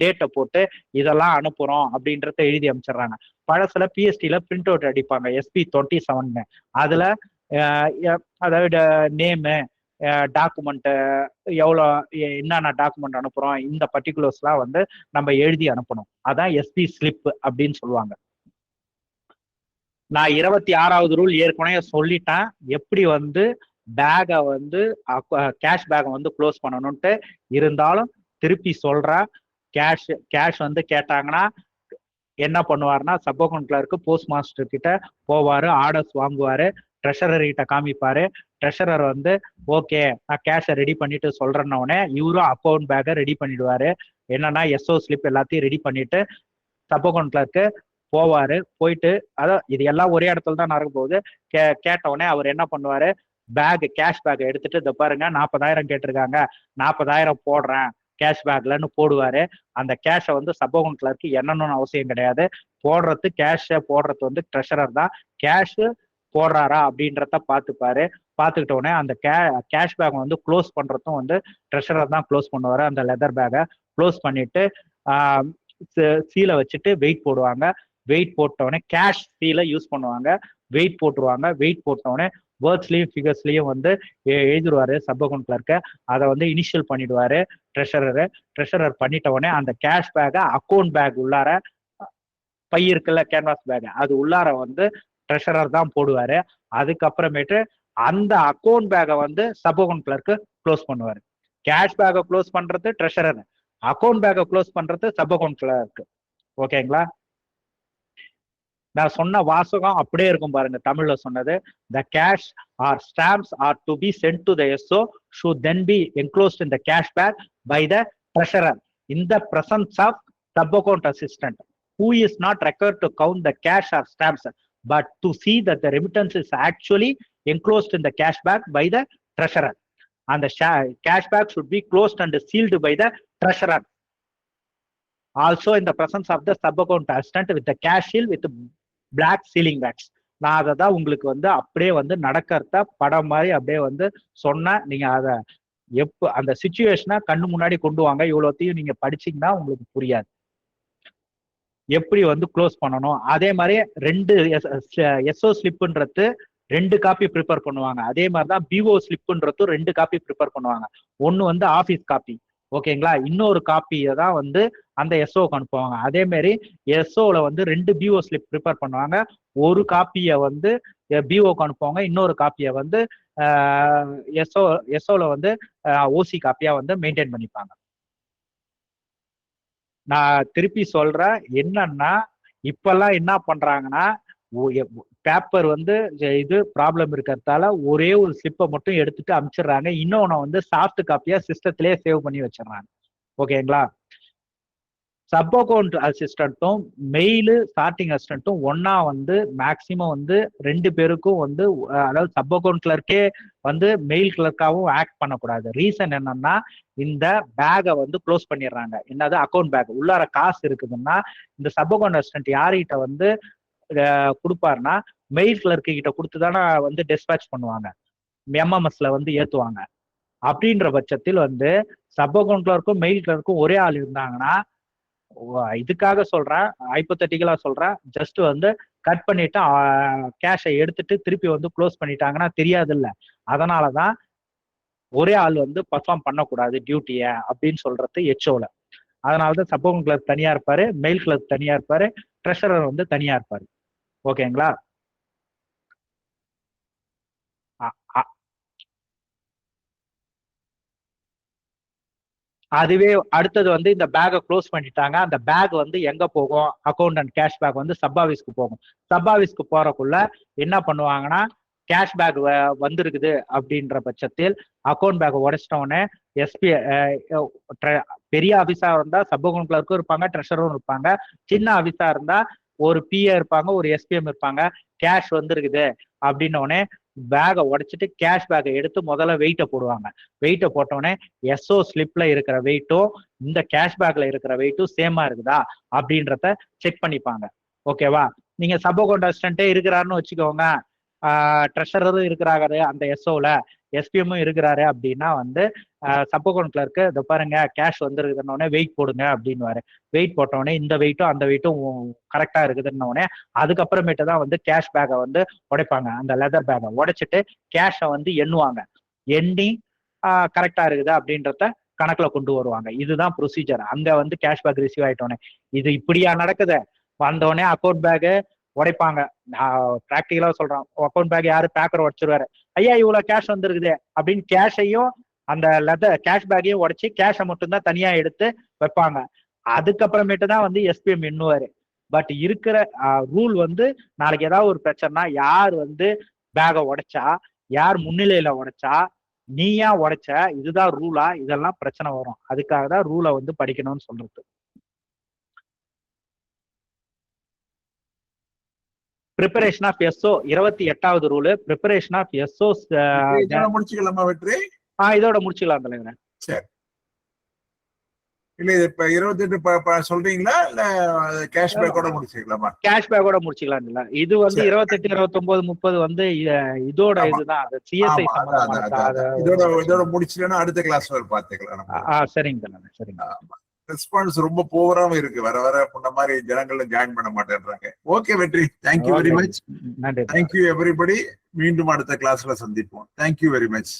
டேட்டை போட்டு இதெல்லாம் அனுப்புறோம் அப்படின்றத எழுதி அமைச்சிடுறாங்க. பழசுல பிஎஸ்டில பிரிண்ட் அவுட் அடிப்பாங்க எஸ்பி 27. அதுல அதாவது நேமு, டாக்குமெண்ட், எவ்வளோ என்னென்ன டாக்குமெண்ட் அனுப்புறோம், இந்த பர்டிகுலர்ஸ்லாம் வந்து நம்ம எழுதி அனுப்பணும். அதான் எஸ்பி ஸ்லிப் அப்படின்னு சொல்லுவாங்க. நான் 26வது ரூல் ஏற்கனவே சொல்லிட்டேன், எப்படி வந்து பேகை வந்து கேஷ் பேகை வந்து க்ளோஸ் பண்ணணும்ட்டு. இருந்தாலும் திருப்பி சொல்றேன், கேஷ் வந்து கேட்டாங்கன்னா என்ன பண்ணுவாருன்னா sub account clerk post master கிட்ட போவாரு, ஆர்டர்ஸ் வாங்குவாரு, ட்ரெஷரர் கிட்ட காமிப்பாரு. ட்ரெஷரர் வந்து ஓகே நான் கேஷை ரெடி பண்ணிட்டு சொல்றேன்னொடனே இவரும் அக்கௌண்ட் பேக்கை ரெடி பண்ணிடுவாரு. என்னன்னா எஸ்ஓ ஸ்லிப் எல்லாத்தையும் ரெடி பண்ணிட்டு சப் அக்கௌண்ட் கிளர்க்கு போவாரு. போயிட்டு அதான் இது எல்லாம் ஒரே இடத்துல தான் நடக்க போகுது. கேட்டவுடனே அவர் என்ன பண்ணுவாரு, கேஷ் பேக் எடுத்துட்டு இதை பாருங்க 40,000 கேட்டிருக்காங்க, 40,000 போடுறேன் கேஷ் பேக்லன்னு போடுவாரு. அந்த கேஷை வந்து சப் அக்கௌண்ட் கிளர்க்கு என்னன்னு அவசியம் கிடையாது. கேஷை போடுறது வந்து ட்ரெஷரர் தான். கேஷ் போடுறாரா அப்படின்றத பார்த்துப்பாரு. பார்த்துக்கிட்ட உடனே அந்த கேஷ் பேக் வந்து க்ளோஸ் பண்றதும் வந்து ட்ரெஷரர் தான் க்ளோஸ் பண்ணுவாரு. அந்த லெதர் பேக்கை க்ளோஸ் பண்ணிட்டு சீலை வச்சுட்டு வெயிட் போடுவாங்க. வெயிட் போட்டவுடனே கேஷ் சீலை யூஸ் பண்ணுவாங்க. வெயிட் போட்டுருவாங்க. வெயிட் போட்டவுடனே வேர்ட்ஸ்லயும் ஃபிகர்ஸ்லயும் வந்து எழுதிடுவாரு சப் அக்கௌண்ட் கிளர்க்க. அதை வந்து இனிஷியல் பண்ணிடுவாரு ட்ரெஷரர் பண்ணிட்ட உடனே அந்த கேஷ் பேக்கை அக்கௌண்ட் பேக் உள்ளார பை இருக்குல்ல, கேன்வாஸ் பேக், அது உள்ளார வந்து ட்ரெஷரர் தான் போடுவாரு. அதுக்கப்புறமேட்டு அந்த அக்கௌண்ட் பேக்கை வந்து சப் அக்கௌண்ட் கிளர்க்கு க்ளோஸ் பண்ணுவாரு. கேஷ் பேக்கை க்ளோஸ் பண்றது ட்ரெஷரர், அக்கௌண்ட் பேக்கை க்ளோஸ் பண்றது சப் அக்கௌண்ட் கிளர்க்கு. ஓகேங்களா? நான் சொன்ன வாசகம் அப்படியே இருக்கும் பாருங்க. தமிழ்ல சொன்னது, the cash or stamps are to be sent to the SO should then be enclosed in the cash bag by the treasurer in the presence of sub account assistant, who is not required to count the cash or stamps but to see that the remittance is actually enclosed in the cash bag by the treasurer, and the cash bag should be closed and sealed by the treasurer also in the presence of the sub account assistant with the cash seal with black sealing bags. நான் அதை தான் உங்களுக்கு வந்து அப்படியே வந்து நடக்கிறத படம் மாதிரி அப்படியே வந்து சொன்னேன். நீங்க அதை அந்த சிச்சுவேஷனை கண்ணு முன்னாடி கொண்டு வாங்க. இவ்வளோத்தையும் நீங்க படிச்சீங்கன்னா உங்களுக்கு புரியாது எப்படி வந்து க்ளோஸ் பண்ணணும். அதே மாதிரி 2 எஸ்ஓ ஸ்லிப்ன்றது 2 காப்பி ப்ரிப்பேர் பண்ணுவாங்க. அதே மாதிரிதான் பிஓ ஸ்லிப்ன்றதும் 2 காப்பி ப்ரிப்பேர் பண்ணுவாங்க. ஒன்னு வந்து ஆஃபீஸ் காப்பி, ஓகேங்களா, இன்னொரு காப்பியை தான் வந்து அந்த எஸ்ஓக்கு அனுப்புவாங்க. அதே மாதிரி எஸ்ஓல வந்து 2 பிஓ ஸ்லிப் ப்ரிப்பேர் பண்ணுவாங்க. ஒரு காப்பியை வந்து பிஓக்கு அனுப்புவாங்க, இன்னொரு காப்பியை வந்து எஸ்ஓல வந்து ஓசி காப்பியா வந்து மெயின்டைன் பண்ணிப்பாங்க. நான் திருப்பி சொல்றேன், என்னன்னா இப்பெல்லாம் என்ன பண்றாங்கன்னா பேப்பர் வந்து இது ப்ராப்ளம் இருக்கிறதால ஒரே ஒரு ஸ்லிப்பை மட்டும் எடுத்துட்டு அனுப்பிச்சிடுறாங்க. இன்னொன்னு வந்து சாஃப்ட் காப்பியா சிஸ்டத்திலேயே சேவ் பண்ணி வச்சிடறாங்க. ஓகேங்களா? சப் அக்கௌண்ட் அசிஸ்டன்ட்டும் மெயில் சார்ட்டிங் அசிஸ்டன்ட்டும் ஒன்னா வந்து மேக்சிமம் வந்து 2 பேருக்கும் வந்து அதாவது சப் அக்கௌண்ட் கிளர்க்கே வந்து மெயில் கிளர்க்காகவும் ஆக்ட் பண்ணக்கூடாது. ரீசன் என்னன்னா இந்த பேகை வந்து க்ளோஸ் பண்ணிடுறாங்க. என்னது அக்கௌண்ட் பேக் உள்ளார காசு இருக்குதுன்னா இந்த சப் அக்கௌண்ட் அசிஸ்டன்ட் யார்கிட்ட வந்து கொடுப்பாருன்னா மெயில் கிளர்க்கு கிட்ட கொடுத்துதானே வந்து டிஸ்பேச் பண்ணுவாங்க, எம்எம்எஸ்ல வந்து ஏத்துவாங்க. அப்படின்ற பட்சத்தில் வந்து சப் அக்கௌண்ட் கிளர்க்கும் மெயில் கிளர்க்கும் ஒரே ஆள் இருந்தாங்கன்னா, இதுக்காக சொல்றேன், ஹைப்போதெட்டிக்கலா சொல்றேன், ஜஸ்ட் வந்து கட் பண்ணிட்டு கேஷை எடுத்துட்டு திருப்பி வந்து க்ளோஸ் பண்ணிட்டாங்கன்னா தெரியாது இல்ல. அதனாலதான் ஒரே ஆள் வந்து பர்ஃபார்ம் பண்ணக்கூடாது டியூட்டிய அப்படின்னு சொல்றது ஹெச்ஓல. அதனாலதான் சப் அக்கௌண்ட் கிளர்க் தனியா இருப்பாரு, மெயில் கிளர்க் தனியா இருப்பாரு, ட்ரெஷரர் வந்து தனியா இருப்பாரு. ஓகேங்களா? அதுவே அடுத்தது வந்து இந்த பேக்கை க்ளோஸ் பண்ணிட்டாங்க. அந்த பேக் வந்து எங்க போகும்? அக்கௌண்ட் அண்ட் கேஷ் பேக் வந்து சப் ஆஃபீஸ்க்கு போகும். சப் ஆஃபீஸ்க்கு போறக்குள்ள என்ன பண்ணுவாங்கன்னா, கேஷ் பேக் வந்திருக்குது அப்படின்ற பட்சத்தில் அக்கௌண்ட் பேக் உடைச்சிட்டோடனே எஸ்பி பெரிய ஆபீஸா இருந்தா சப் அக்கௌண்ட் கிளர்க்கும் இருப்பாங்க, ட்ரெஷரும் இருப்பாங்க. சின்ன ஆபீஸா இருந்தா ஒரு பிஏ இருப்பாங்க, ஒரு எஸ்பிஎம் இருப்பாங்க. கேஷ் வந்திருக்குது அப்படின்னோடனே பேகை உடைச்சிட்டு கேஷ் பேக்கை எடுத்து முதல்ல வெயிட்டை போடுவாங்க. வெயிட்டை போட்டோடனே எஸ்ஓ ஸ்லிப்ல இருக்கிற வெயிட்டும் இந்த கேஷ் பேக்ல இருக்கிற வெயிட்டும் சேமா இருக்குதா அப்படின்றத செக் பண்ணிப்பாங்க. ஓகேவா? நீங்க சப் அக்கௌண்ட் அசிஸ்டன்ட்டே இருக்கிறாருன்னு வச்சுக்கோங்க, ட்ரெஷரரும் இருக்கிறாரு அந்த எஸ்ஓல, எஸ்பிஎம்மும் இருக்கிறாரு அப்படின்னா வந்து சப் அக்கௌண்ட் கிளர்க்கு இதை பாருங்க கேஷ் வந்துருக்குதுன்னொடனே வெயிட் போடுங்க அப்படின்னுவாரு. வெயிட் போட்டோடனே இந்த வெயிட்டும் அந்த வெயிட்டும் கரெக்டா இருக்குதுன்னொடனே அதுக்கப்புறமேட்டு தான் வந்து கேஷ் பேக்கை வந்து உடைப்பாங்க. அந்த லெதர் பேக்கை உடைச்சிட்டு கேஷை வந்து எண்ணுவாங்க. எண்ணி கரெக்டா இருக்குதா அப்படின்றத கணக்குல கொண்டு வருவாங்க. இதுதான் ப்ரொசீஜர். அங்க வந்து கேஷ் பேக் ரிசீவ் ஆயிட்டோன்னே இது இப்படியா நடக்குது? வந்தோடனே அக்கௌண்ட் பேக்கு உடைப்பாங்க. பிராக்டிகலா சொல்றேன், அக்கௌண்ட் பேக் யாரு பேக்கர் உடைச்சிருவாரு. ஐயா இவ்வளவு கேஷ் வந்துருக்குது அப்படின்னு கேஷையும் அந்த கேஷ் பேக்கையும் உடைச்சு கேஷை மட்டும்தான் தனியா எடுத்து வைப்பாங்க. அதுக்கப்புறமேட்டு தான் வந்து எஸ்பிஎம் எண்ணுவாரு. பட் இருக்கிற ரூல் வந்து நாளைக்கு ஏதாவது ஒரு பிரச்சனைனா யார் வந்து பேகை உடைச்சா, யார் முன்னிலையில உடைச்சா, நீயா உடைச்ச, இதுதான் ரூலா, இதெல்லாம் பிரச்சனை வரும். அதுக்காக தான் ரூலை வந்து படிக்கணும்னு சொல்றது. ப்ரிப்பரேஷன் ஆஃப் எஸ்ஓ 28வது ரூல். ப்ரிப்பரேஷன் ஆஃப் எஸ்ஓ முடிச்சுக்கலாமா வெற்றி? இதோட முடிச்சுக்கலாம் தலைவரே. சரி. இல்ல இப்ப 28 சொல்றீங்களா இல்ல கேஷ் பேக்கோட முடிச்சுக்கலாமா? கேஷ் பேக்கோட முடிச்சுக்கலாம் இல்ல. இது வந்து 28, 29, 30 வந்து இதோட இதுதான் சிஎஸ்ஐ இதோட முடிச்சுட்டா அடுத்த கிளாஸ் பாத்துக்கலாம். சரிங்க தானே, சரிங்க. ரெஸ்பான்ஸ் ரொம்ப போராம இருக்கு. வர வர முன்ன மாதிரி ஜனங்கள்ல ஜாயின் பண்ண மாட்டேன்றாங்க. ஓகே வெற்றி, தேங்க்யூ வெரி மச். நன்றி. Thank you everybody. மீண்டும் அடுத்த கிளாஸ்ல சந்திப்போம். Thank you very much.